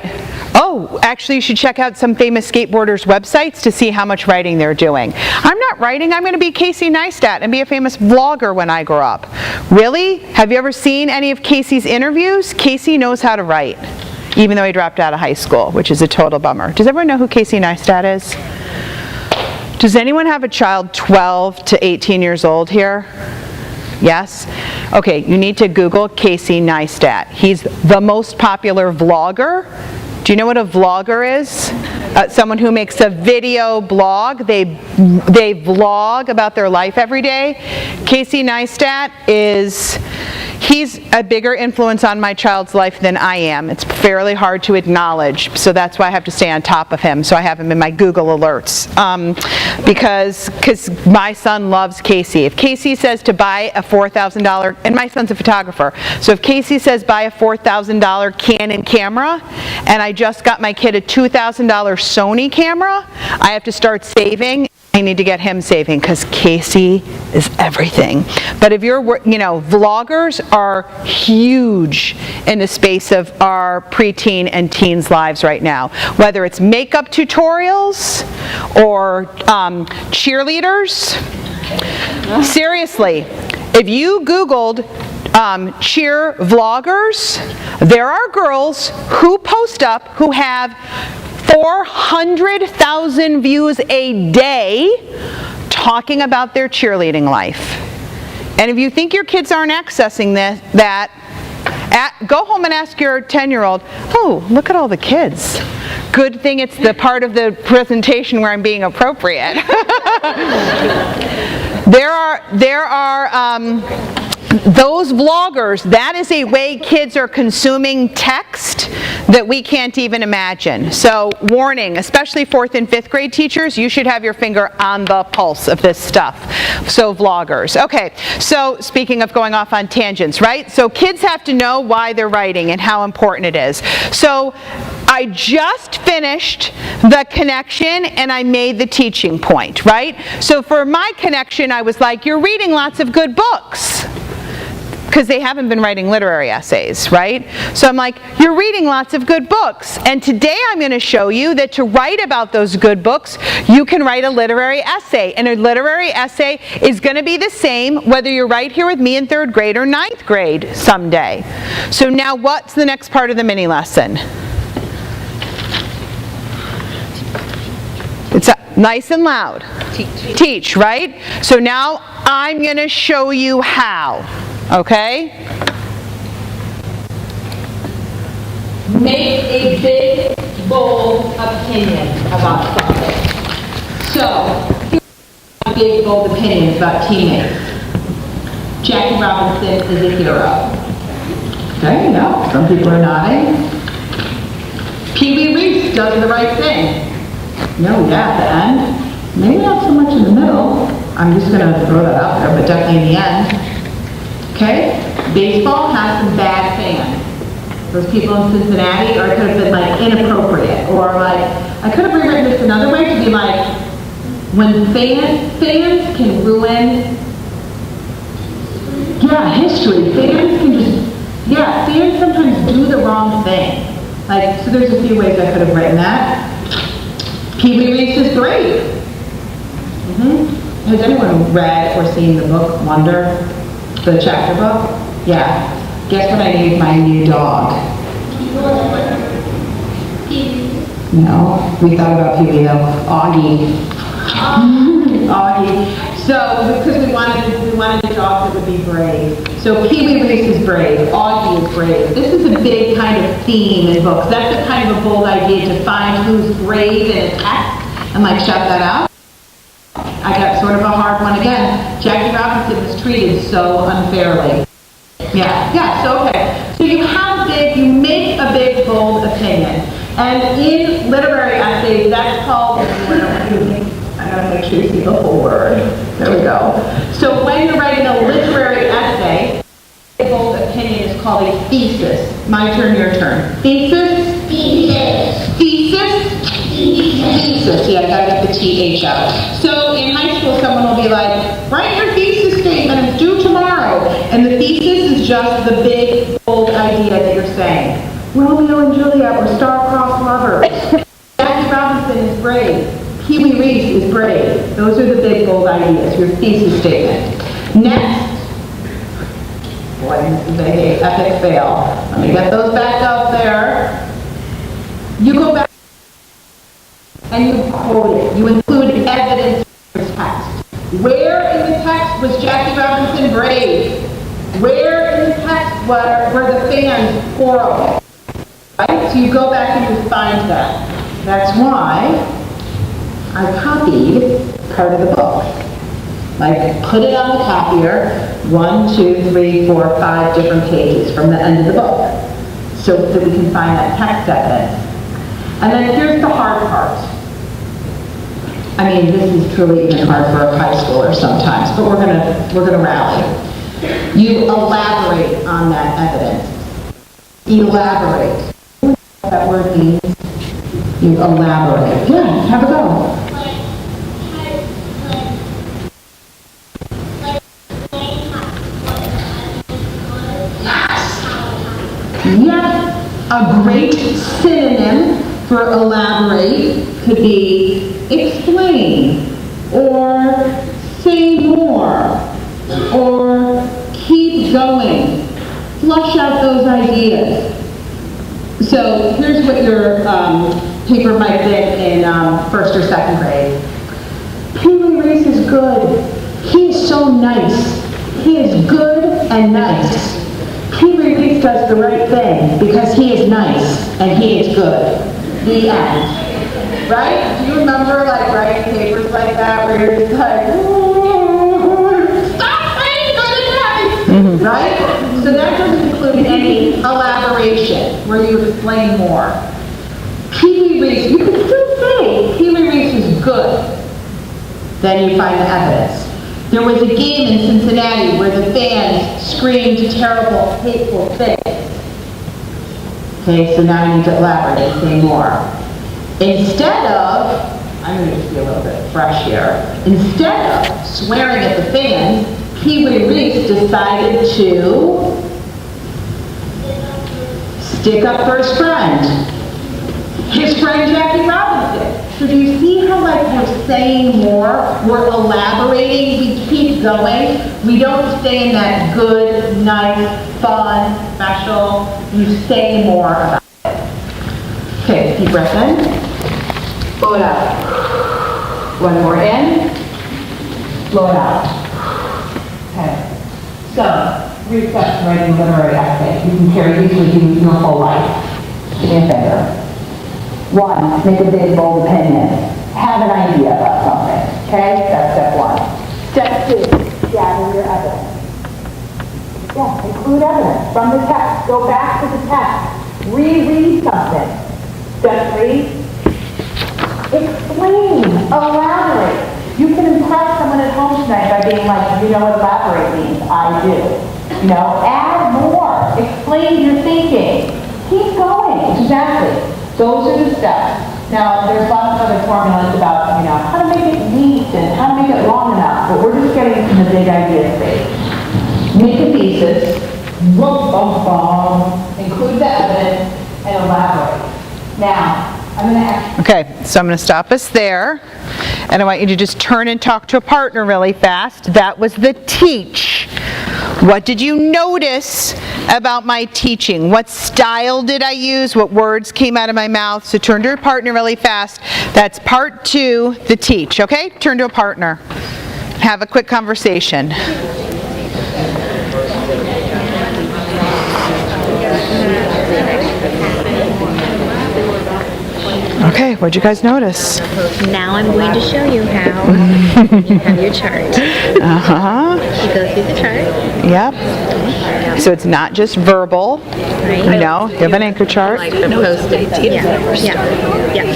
Oh, actually you should check out some famous skateboarders' websites to see how much writing they're doing. I'm not writing, I'm going to be Casey Neistat and be a famous vlogger when I grow up. Really? Have you ever seen any of Casey's interviews? Casey knows how to write, even though he dropped out of high school, which is a total bummer. Does everyone know who Casey Neistat is? Does anyone have a child 12 to 18 years old here? Yes? Okay, you need to Google Casey Neistat. He's the most popular vlogger. Do you know what a vlogger is? Someone who makes a video blog. They vlog about their life every day. Casey Neistat he's a bigger influence on my child's life than I am. It's fairly hard to acknowledge, so that's why I have to stay on top of him. So I have him in my Google alerts. Because my son loves Casey. If Casey says to buy a $4,000, and my son's a photographer, so if Casey says buy a $4,000 Canon camera, and I just got my kid a $2,000 Sony camera, I have to start saving. I need to get him saving because Casey is everything. But if you're, vloggers are huge in the space of our preteen and teens' lives right now. Whether it's makeup tutorials or cheerleaders. Seriously, if you Googled cheer vloggers, there are girls who post up who have 400,000 views a day talking about their cheerleading life. And if you think your kids aren't accessing go home and ask your 10-year-old, oh, look at all the kids. Good thing it's the part of the presentation where I'm being appropriate. There are those vloggers, that is a way kids are consuming text that we can't even imagine. So warning, especially 4th and 5th grade teachers, you should have your finger on the pulse of this stuff. So vloggers. Okay, so speaking of going off on tangents, right? So kids have to know why they're writing and how important it is. So I just finished the connection and I made the teaching point, right? So for my connection, I was like, you're reading lots of good books. Because they haven't been writing literary essays, right? So I'm like, you're reading lots of good books. And today I'm going to show you that to write about those good books, you can write a literary essay. And a literary essay is going to be the same whether you're right here with me in 3rd grade or 9th grade someday. So now what's the next part of the mini lesson? It's nice and loud. Teach, right? So now I'm going to show you how. Okay? Make a big, bold opinion about something. So, here's my big, bold opinions about teammates. Jackie Robinson is a hero. Okay, yeah, some people are nodding. Pee Wee Reese does the right thing. No, yeah, at the end. Maybe not so much in the middle. I'm just going to throw that out there, but definitely in the end. Okay? Baseball has some bad fans. Those people in Cincinnati, or it could have been like inappropriate, or like, I could have rewritten this another way to be like, when fans can ruin, history. Fans can just, fans sometimes do the wrong thing. Like, so there's a few ways I could have written that. Pee Wee Reese is brave. Has anyone read or seen the book Wonder? The chapter book? Yeah. Guess what I named my new dog? No, we thought about Pee Wee though. Augie. Augie. So, because we wanted a dog that would be brave. So Pee Wee Reese is brave. Augie is brave. This is a big kind of theme in books. That's a kind of a bold idea to find who's brave in a text and like shout that out. I got sort of a hard one again. Jackie Robinson was treated so unfairly. So okay. So you make a big, bold opinion. And in literary essays, that's called, I gotta make sure you see the whole word. There we go. So when you're writing a literary essay, a bold opinion is called a thesis. My turn, your turn. Thesis? Thesis. Thesis? Thesis. Yeah, I gotta get the TH out. So in high school, someone will be like, write your thesis statement, it's due tomorrow. And the thesis is just the big, bold idea that you're saying. Romeo and Juliet were star-crossed lovers. Jackie Robinson is brave. Pee Wee Reese is brave. Those are the big, bold ideas, your thesis statement. Next. Boy, this is a epic fail. Let me get those back up there. You go back and you quote it. You include evidence in the text. Where in the text was Jackie Robinson brave? Where in the text were the fans horrible? Right? So you go back and you find that. That's why I copied part of the book. Like, put it on the copier, 1, 2, 3, 4, 5 different pages from the end of the book, so that we can find that text evidence. And then here's the hard part. I mean, this is truly even hard for a high schooler sometimes, but we're gonna rally. You elaborate on that evidence. Elaborate. What that word means? You elaborate. Yeah, have a go. Yes, a great synonym for elaborate could be explain, or say more, or keep going, flush out those ideas. So here's what your paper might have been in 1st or 2nd grade. Pee Wee Reese is good. He is so nice. He is good and nice. Pee Wee Reese does the right thing because he is nice and he is good. The end. Right? Do you remember like writing papers like that where you're just like, stop saying good and nice? Right? So that doesn't include any elaboration. where you explain more. Pee Wee Reese, you can still say Pee Wee Reese is good. Then you find the evidence. There was a game in Cincinnati where the fans screamed terrible, hateful things. Okay, so now you need to elaborate, say more. Instead of, I'm going to just be a little bit fresh here. Instead of swearing at the fans, Pee Wee Reese decided to stick up for his friend. His friend Jackie Robinson. So do you see how like we're saying more, we're elaborating, we keep going. We don't stay in that good, nice, fun, special. You say more about it. Okay, deep breath in. Blow it out. One more in. Blow it out. Okay. So, research writing literary essay. You can carry these with you your whole life. Give me a finger. 1, make a big, bold opinion. Have an idea about something. Okay? That's step 1. Step 2, gather your evidence. Yeah, include evidence from the text. Go back to the text. Reread something. Step 3, explain, elaborate. You can impress someone at home tonight by being like, you know what elaborate means? I do. You know, add more. Explain your thinking. Keep going. Exactly. Those are the steps. Now, there's lots of other formulas about, you know, how to make it neat and how to make it long enough, but we're just getting in the big idea stage. Make a thesis, include the evidence, and elaborate. Now, I'm going to ask. Okay, so I'm going to stop us there, and I want you to just turn and talk to a partner really fast. That was the teach. What did you notice about my teaching? What style did I use? What words came out of my mouth? So turn to your partner really fast. That's part 2, the teach, okay? Turn to a partner. Have a quick conversation. Okay, what'd you guys notice? Now I'm going to show you how you have your chart. You go through the chart. Yep. So it's not just verbal. Right. You know, you have an anchor chart. Like the post-it.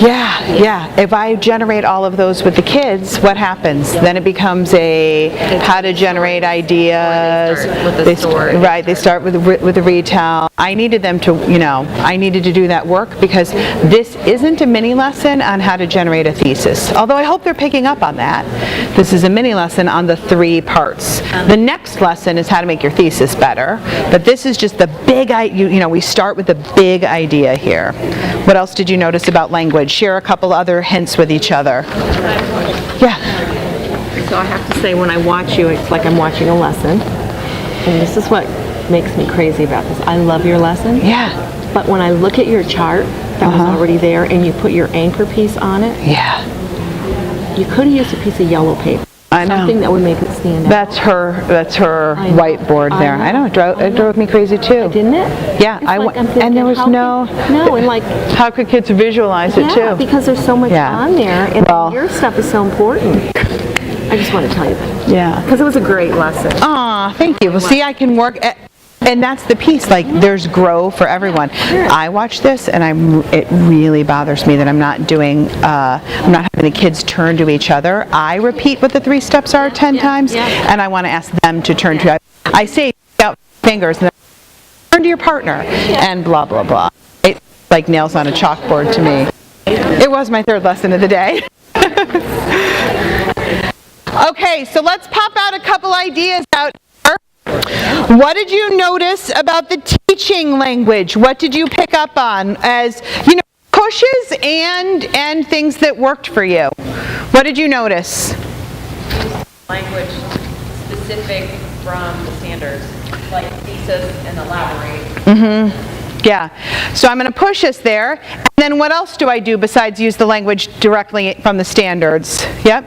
Yeah. If I generate all of those with the kids, what happens? Then it becomes a how to generate ideas. With the story. Right, they start with the retell. I needed them to, I needed to do that work because this isn't a mini lesson on how to generate a thesis. Although I hope they're picking up on that. This is a mini lesson on the 3 parts. The next lesson is how to make your thesis better. But this is just the big, we start with the big idea here. What else did you notice about language? Share a couple other hints with each other. Yeah. So I have to say, when I watch you, it's like I'm watching a lesson. And this is what makes me crazy about this. I love your lesson. Yeah. But when I look at your chart that was already there and you put your anchor piece on it, Yeah. you could have used a piece of yellow paper. I know. Something that would make it stand out. That's her I know. whiteboard there. I know, it drove me crazy too. Didn't it? Yeah, It's like I'm and thinking, there was and like, how could kids visualize it yeah, too? because there's so much Yeah. on there, and Well- your stuff is so important. I just want to tell you that. Yeah. Because it was a great lesson. Aw, thank you. Well, see, I can work and that's the piece, like there's grow for everyone. I watch this and it really bothers me that I'm not doing, I'm not having the kids turn to each other. I repeat what the 3 steps are 10 times and I want to ask them to turn to, I say out fingers and then turn to your partner and blah, blah, blah. It's like nails on a chalkboard to me. It was my 3rd lesson of the day. Okay, so let's pop out a couple ideas out here. What did you notice about the teaching language? What did you pick up on as, pushes and things that worked for you? What did you notice? Language specific from the standards, like thesis and elaborate. Yeah. So I'm going to push us there. And then what else do I do besides use the language directly from the standards? Yep.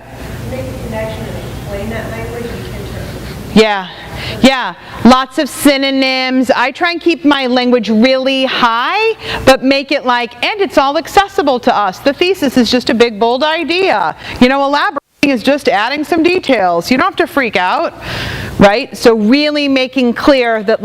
Make a connection and explain that language in terms. Yeah, lots of synonyms. I try and keep my language really high, but make it and it's all accessible to us. The thesis is just a big, bold idea. Elaborating is just adding some details. You don't have to freak out, right? So really making clear that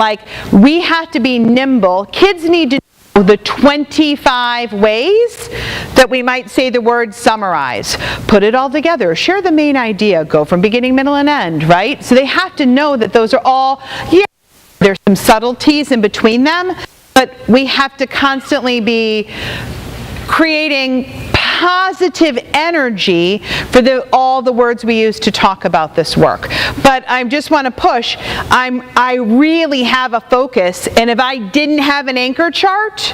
we have to be nimble. Kids need to the 25 ways that we might say the word summarize. Put it all together, share the main idea, go from beginning, middle, and end, right? So they have to know that those are all, yeah, there's some subtleties in between them, but we have to constantly be creating positive energy for all the words we use to talk about this work. But I just want to push, I really have a focus, and if I didn't have an anchor chart,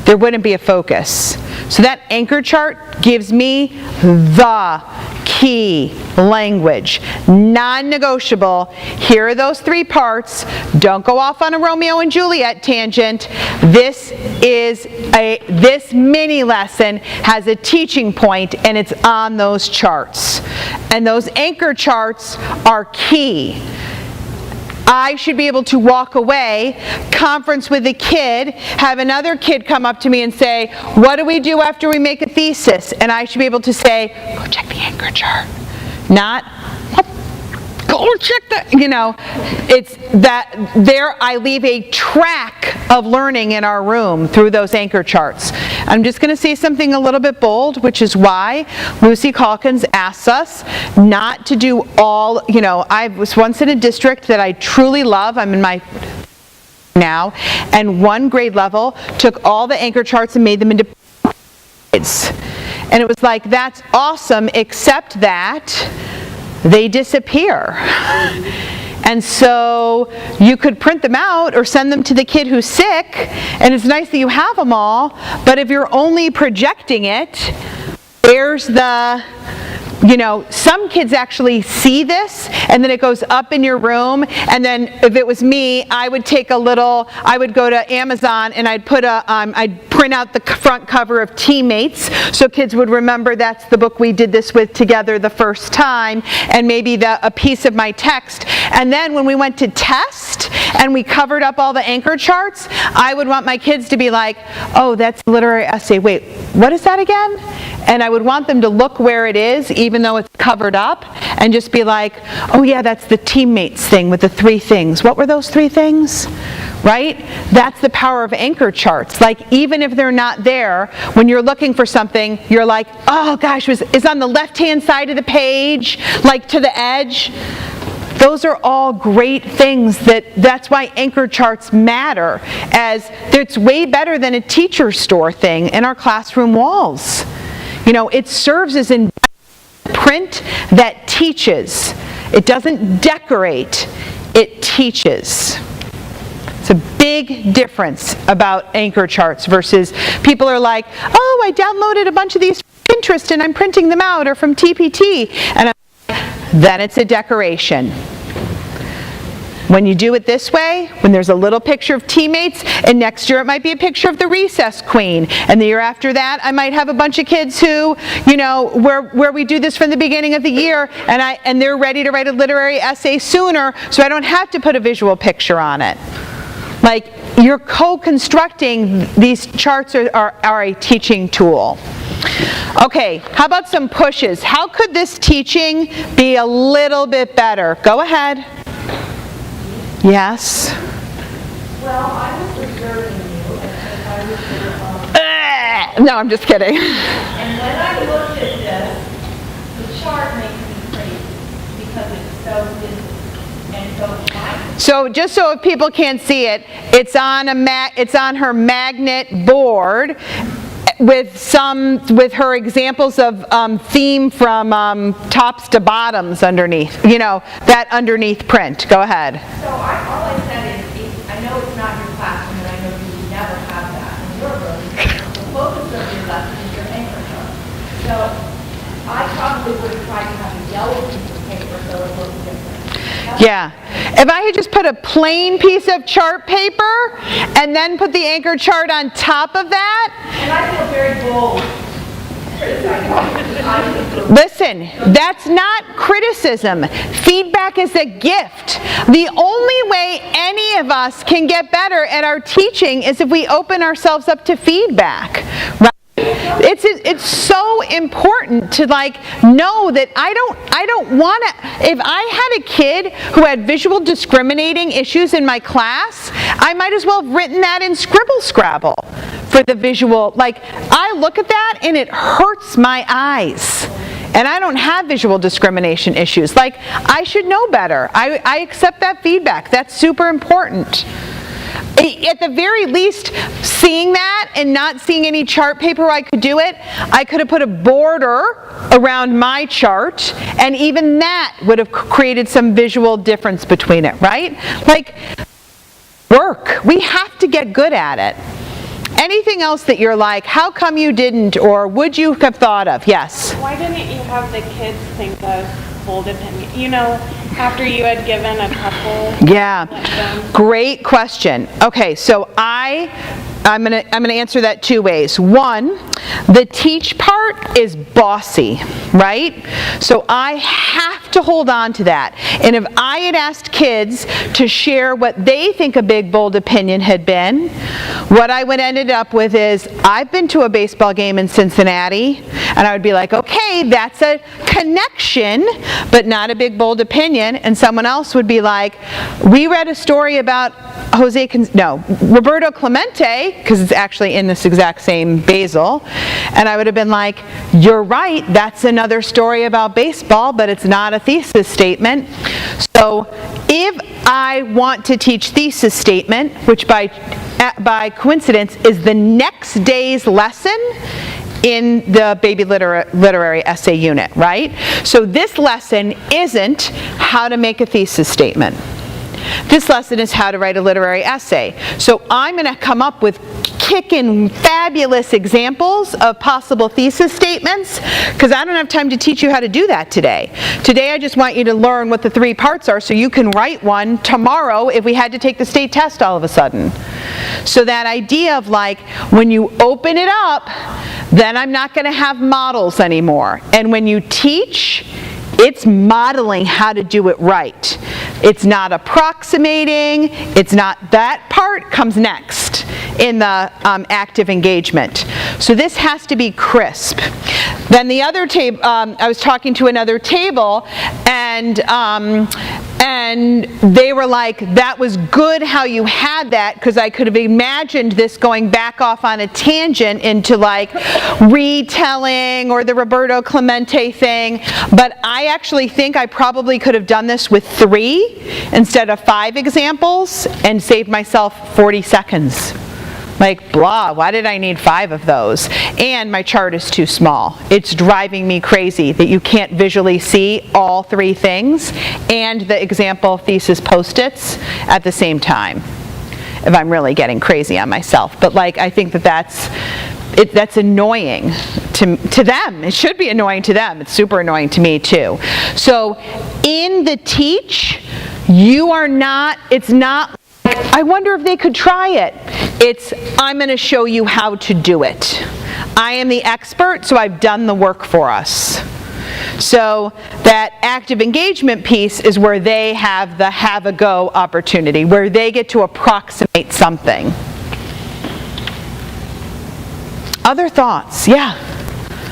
there wouldn't be a focus. So that anchor chart gives me the key language, non-negotiable. Here are those 3 parts. Don't go off on a Romeo and Juliet tangent. This mini lesson has a teaching point, and it's on those charts. And those anchor charts are key. I should be able to walk away, conference with a kid, have another kid come up to me and say, what do we do after we make a thesis? And I should be able to say, go check the anchor chart. Not, go check that, it's that there I leave a track of learning in our room through those anchor charts. I'm just going to say something a little bit bold, which is why Lucy Calkins asks us not to do all, I was once in a district that I truly love. I'm in my now, and one grade level took all the anchor charts and made them into grades. And it was like, that's awesome, except that they disappear. And so you could print them out or send them to the kid who's sick, and it's nice that you have them all, but if you're only projecting it, there's the, some kids actually see this, and then it goes up in your room, and then if it was me, I would go to Amazon, and I'd print out the front cover of Teammates, so kids would remember that's the book we did this with together the first time, and maybe a piece of my text. And then when we went to test, and we covered up all the anchor charts, I would want my kids to be like, oh, that's a literary essay. Wait, what is that again? And I would want them to look where it is, even though it's covered up, and just be like, oh yeah, that's the Teammates thing with the 3 things. What were those 3 things? Right? That's the power of anchor charts. Like, even if they're not there, when you're looking for something, you're like, oh gosh, it's on the left-hand side of the page, like to the edge. Those are all great things. That's why anchor charts matter, as it's way better than a teacher store thing in our classroom walls. It serves as a print that teaches. It doesn't decorate, it teaches. It's a big difference about anchor charts versus people are like, oh, I downloaded a bunch of these from Pinterest and I'm printing them out, or from TPT, and then it's a decoration. When you do it this way, when there's a little picture of Teammates, and next year it might be a picture of the Recess Queen, and the year after that I might have a bunch of kids who, where we do this from the beginning of the year, and they're ready to write a literary essay sooner, so I don't have to put a visual picture on it. Like, you're co-constructing. These charts are a teaching tool. Okay, how about some pushes? How could this teaching be a little bit better? Go ahead. Yes? Well, I was observing you, and I was no, I'm just kidding. And when I looked at this, the chart makes me crazy because it's so busy and so fine. So just so if people can't see it, it's on her magnet board with her examples of theme from tops to bottoms underneath, that underneath print. Go ahead. So all I said is, I know it's not your classroom, and I know you would never have that in your room. The focus of your lesson is your anchor chart. So I probably would have tried to have a yellow piece of paper so it looked different. Yeah. If I had just put a plain piece of chart paper and then put the anchor chart on top of that. And I feel very bold. Listen, that's not criticism. Feedback is a gift. The only way any of us can get better at our teaching is if we open ourselves up to feedback. Right? It's so important. important to like know that I don't want to, if I had a kid who had visual discriminating issues in my class, I might as well have written that in Scribble Scrabble for the visual. Like, I look at that and it hurts my eyes. And I don't have visual discrimination issues. Like, I should know better. I accept that feedback. That's super important. At the very least, seeing that and not seeing any chart paper where I could do it, I could have put a border around my chart, and even that would have created some visual difference between it, right? Like, work. We have to get good at it. Anything else that you're like, how come you didn't, or would you have thought of? Yes? Why didn't you have the kids think of bold opinion? You know, after you had given a couple. Yeah, great question. Okay, so I'm gonna answer that two ways. One, the teach part is bossy, right? So I have to hold on to that. And if I had asked kids to share what they think a big, bold opinion had been, what I would ended up with is, I've been to a baseball game in Cincinnati, and I would be like, okay, that's a connection, but not a big, bold opinion. And someone else would be like, we read a story about Roberto Clemente, because it's actually in this exact same Basil, and I would have been like, you're right, that's another story about baseball, but it's not a thesis statement. So if I want to teach thesis statement, which by coincidence is the next day's lesson in the baby literary essay unit, right? So this lesson isn't how to make a thesis statement. This lesson is how to write a literary essay. So I'm going to come up with kickin' fabulous examples of possible thesis statements, because I don't have time to teach you how to do that today. Today I just want you to learn what the three parts are so you can write one tomorrow if we had to take the state test all of a sudden. So that idea of like, when you open it up, then I'm not going to have models anymore. And when you teach, it's modeling how to do it right. It's not approximating, it's not, that part comes next in the active engagement. So this has to be crisp. Then the other table, I was talking to another table, and they were like, that was good how you had that, because I could have imagined this going back off on a tangent into like retelling or the Roberto Clemente thing, but I actually think I probably could have done this with 3 instead of 5 examples and saved myself 40 seconds. Like, blah, why did I need 5 of those? And my chart is too small. It's driving me crazy that you can't visually see all 3 things and the example thesis post-its at the same time, if I'm really getting crazy on myself. But like, I think that's annoying to them. It should be annoying to them. It's super annoying to me too. So in the teach, it's not, I wonder if they could try it. It's, I'm going to show you how to do it. I am the expert, so I've done the work for us. So that active engagement piece is where they have the have a go opportunity, where they get to approximate something. Other thoughts? Yeah.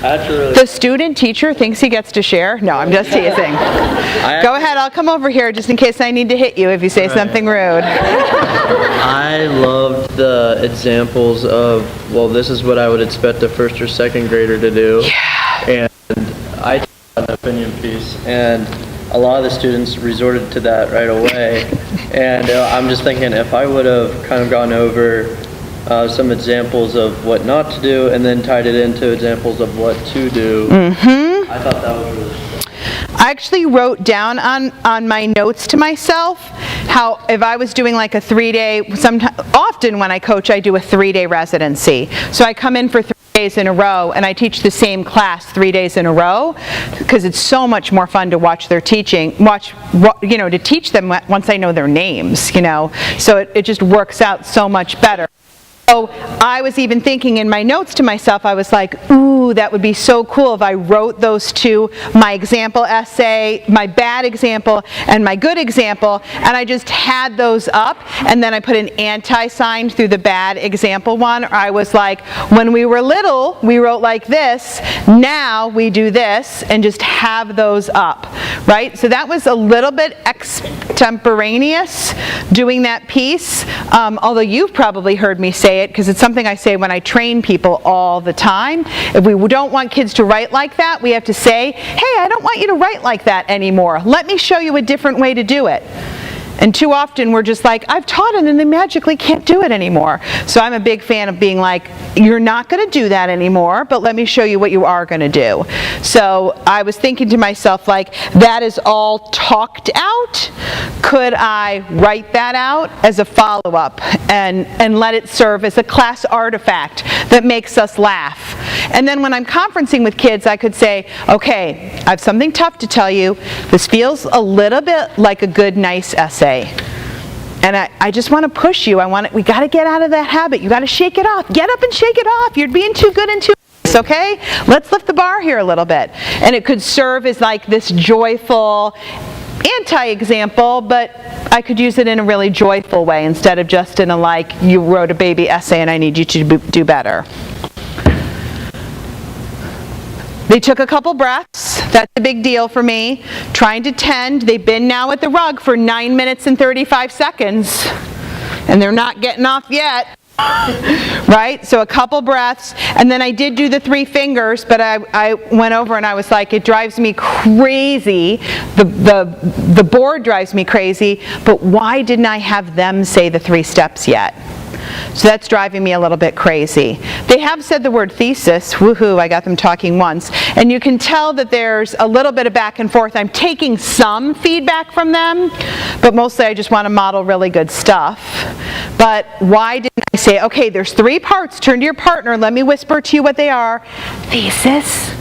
The student teacher thinks he gets to share? No, I'm just teasing. Go ahead, I'll come over here just in case I need to hit you if you say something rude. I loved the examples of, well, this is what I would expect a first or second grader to do. Yeah. And I taught an opinion piece, and a lot of the students resorted to that right away. And I'm just thinking, if I would have kind of gone over some examples of what not to do, and then tied it into examples of what to do. Mm-hmm. I thought that was really cool. I actually wrote down on my notes to myself how if I was doing like a 3-day, often when I coach I do a 3-day residency. So I come in for 3 days in a row and I teach the same class 3 days in a row, because it's so much more fun to watch their teaching, to teach them once I know their names, so it just works out so much better. So I was even thinking in my notes to myself, I was like, ooh, ooh, that would be so cool if I wrote those two, my example essay, my bad example, and my good example, and I just had those up, and then I put an anti-sign through the bad example one. Or I was like, when we were little, we wrote like this, now we do this, and just have those up, right? So that was a little bit extemporaneous, doing that piece, although you've probably heard me say it, because it's something I say when I train people all the time. If we don't want kids to write like that, we have to say, hey, I don't want you to write like that anymore. Let me show you a different way to do it. And too often we're just like, I've taught it and they magically can't do it anymore. So I'm a big fan of being like, you're not going to do that anymore, but let me show you what you are going to do. So I was thinking to myself, like, that is all talked out. Could I write that out as a follow-up and let it serve as a class artifact that makes us laugh? And then when I'm conferencing with kids, I could say, okay, I have something tough to tell you. This feels a little bit like a good, nice essay. And I just want to push you. We got to get out of that habit. You got to shake it off. Get up and shake it off. You're being too good and too nice, okay? Let's lift the bar here a little bit. And it could serve as like this joyful anti-example, but I could use it in a really joyful way instead of just in a like, you wrote a baby essay and I need you to do better. They took a couple breaths. That's a big deal for me. Trying to tend. They've been now at the rug for 9 minutes and 35 seconds. And they're not getting off yet. Right? So a couple breaths. And then I did do the 3 fingers, but I went over and I was like, it drives me crazy. The board drives me crazy. But why didn't I have them say the 3 steps yet? So that's driving me a little bit crazy. They have said the word thesis. Woohoo, I got them talking once. And you can tell that there's a little bit of back and forth. I'm taking some feedback from them, but mostly I just want to model really good stuff. But why didn't I say, okay, there's 3 parts. Turn to your partner. Let me whisper to you what they are. Thesis,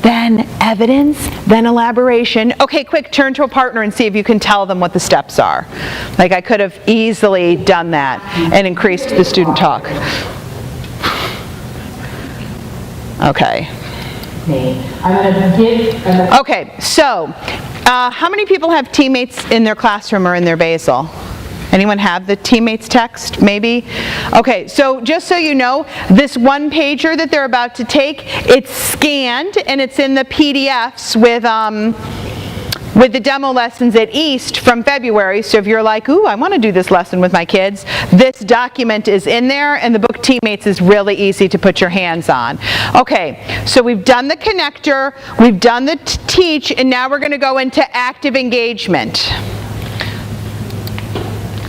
then evidence, then elaboration. Okay, quick, turn to a partner and see if you can tell them what the steps are. Like I could have easily done that and increased the student talk. Okay. Okay, so how many people have teammates in their classroom or in their basal? Anyone have the teammates text, maybe? Okay, so just so you know, this one pager that they're about to take, it's scanned and it's in the PDFs with the demo lessons at East from February. So if you're like, ooh, I want to do this lesson with my kids, this document is in there and the book Teammates is really easy to put your hands on. Okay, so we've done the connector, we've done the teach, and now we're going to go into active engagement.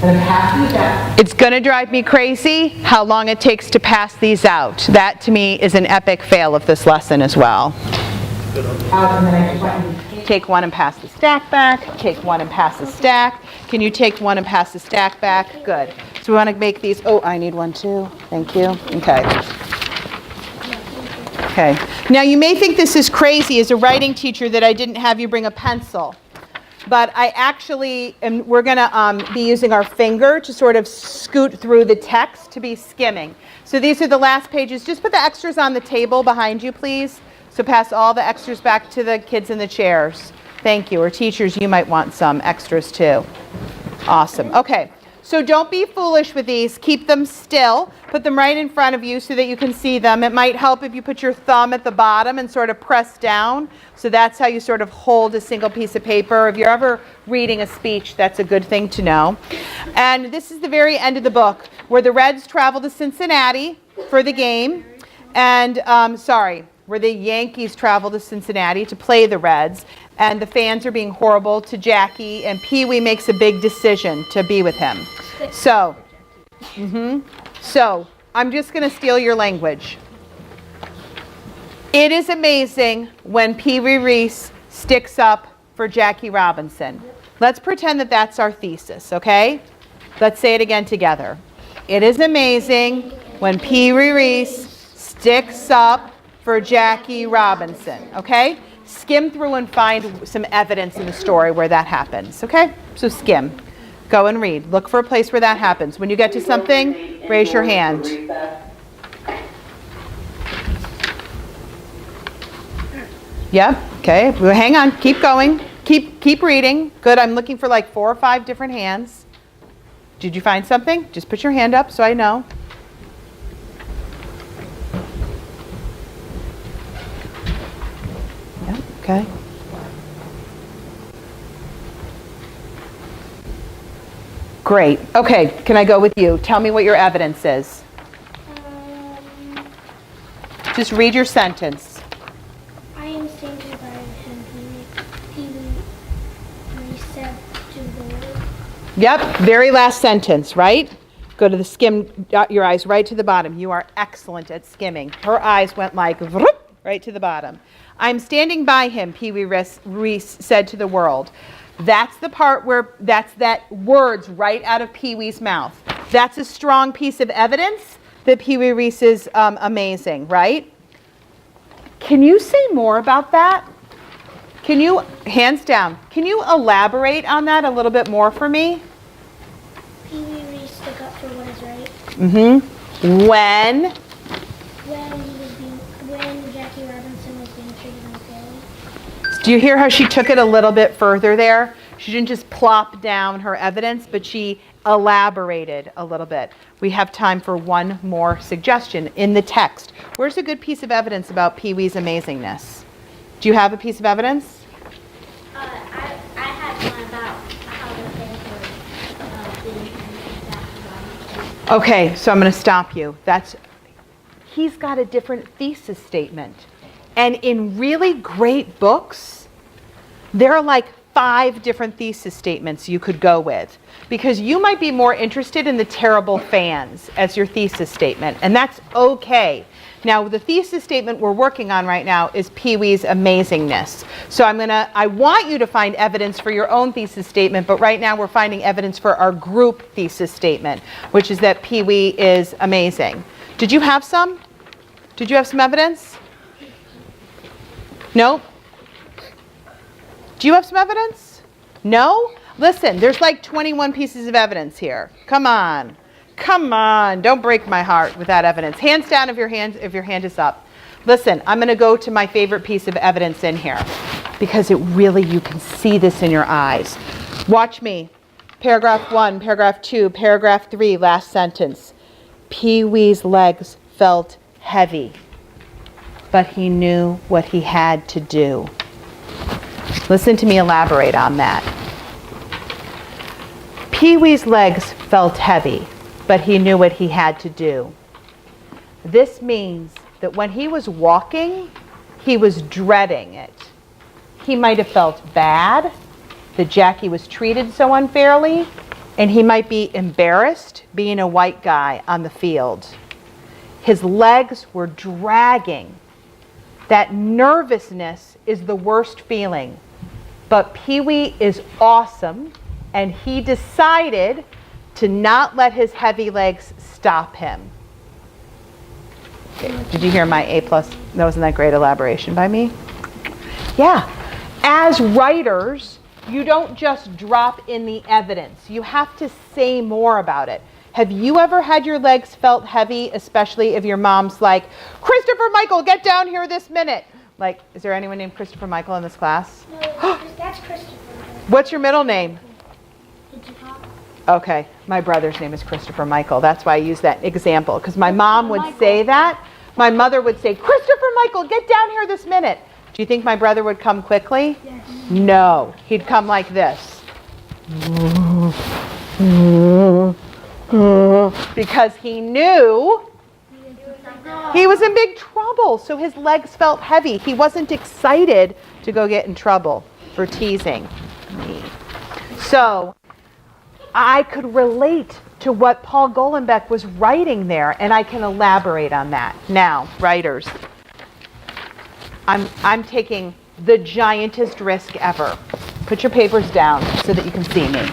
It's going to drive me crazy how long it takes to pass these out. That to me is an epic fail of this lesson as well. Take one and pass the stack back. Take one and pass the stack. Can you take one and pass the stack back? Good. So we want to make these, oh, I need one too. Thank you. Okay. Okay. Now you may think this is crazy as a writing teacher that I didn't have you bring a pencil. But I actually, we're going to be using our finger to sort of scoot through the text to be skimming. So these are the last pages. Just put the extras on the table behind you, please. So pass all the extras back to the kids in the chairs. Thank you. Or teachers, you might want some extras too. Awesome. Okay. So don't be foolish with these. Keep them still. Put them right in front of you so that you can see them. It might help if you put your thumb at the bottom and sort of press down. So that's how you sort of hold a single piece of paper. If you're ever reading a speech, that's a good thing to know. And this is the very end of the book where the Reds travel to Cincinnati for the game. And, where the Yankees travel to Cincinnati to play the Reds. And the fans are being horrible to Jackie, and Pee-wee makes a big decision to be with him. So I'm just going to steal your language. It is amazing when Pee-wee Reese sticks up for Jackie Robinson. Let's pretend that that's our thesis, okay? Let's say it again together. It is amazing when Pee-wee Reese sticks up for Jackie Robinson, okay? Skim through and find some evidence in the story where that happens, okay? So skim. Go and read. Look for a place where that happens. When you get to something, raise your hand. Yep, okay, well, hang on, keep going. Keep reading. Good, I'm looking for like 4 or 5 different hands. Did you find something? Just put your hand up so I know. Yep, okay. Great. Okay, can I go with you? Tell me what your evidence is. Just read your sentence. I am standing by him. He reset to the Lord. Yep, very last sentence, right? Go to the skim, your eyes right to the bottom. You are excellent at skimming. Her eyes went like vroom, right to the bottom. I'm standing by him, Pee Wee Reese said to the world. That's the part where, that's that words right out of Pee Wee's mouth. That's a strong piece of evidence that Pee Wee Reese is amazing, right? Can you say more about that? Can you, hands down, can you elaborate on that a little bit more for me? Pee Wee Reese stuck up for what is right. Mm-hmm. When Jackie Robinson was being treated unfairly. Do you hear how she took it a little bit further there? She didn't just plop down her evidence, but she elaborated a little bit. We have time for one more suggestion in the text. Where's a good piece of evidence about Pee Wee's amazingness? Do you have a piece of evidence? I had one about how the things were Okay, so I'm going to stop you. He's got a different thesis statement. And in really great books, there are like 5 different thesis statements you could go with, because you might be more interested in the terrible fans as your thesis statement, and that's okay. Now, the thesis statement we're working on right now is Pee Wee's amazingness. So I want you to find evidence for your own thesis statement, but right now we're finding evidence for our group thesis statement, which is that Pee Wee is amazing. Did you have some? Did you have some evidence? No? Do you have some evidence? No? Listen, there's like 21 pieces of evidence here. Come on. Come on. Don't break my heart with that evidence. Hands down if your hand is up. Listen, I'm going to go to my favorite piece of evidence in here, because you can see this in your eyes. Watch me. Paragraph 1, paragraph 2, paragraph 3, last sentence. Pee Wee's legs felt heavy, but he knew what he had to do. Listen to me elaborate on that. Pee Wee's legs felt heavy, but he knew what he had to do. This means that when he was walking, he was dreading it. He might have felt bad that Jackie was treated so unfairly, and he might be embarrassed being a white guy on the field. His legs were dragging. That nervousness is the worst feeling. But Pee Wee is awesome, and he decided to not let his heavy legs stop him. Okay. Did you hear my A+? That wasn't that great elaboration by me? Yeah. As writers, you don't just drop in the evidence. You have to say more about it. Have you ever had your legs felt heavy, especially if your mom's like, Christopher Michael, get down here this minute? Like, is there anyone named Christopher Michael in this class? No, that's Christopher. What's your middle name? Okay, my brother's name is Christopher Michael. That's why I use that example, because my mom would say that. My mother would say, Christopher Michael, get down here this minute. Do you think my brother would come quickly? Yes. No, he'd come like this. Because he knew he was in big trouble, so his legs felt heavy. He wasn't excited to go get in trouble for teasing me. So I could relate to what Paul Golenbeck was writing there, and I can elaborate on that. Now, writers, I'm taking the giantest risk ever. Put your papers down so that you can see me.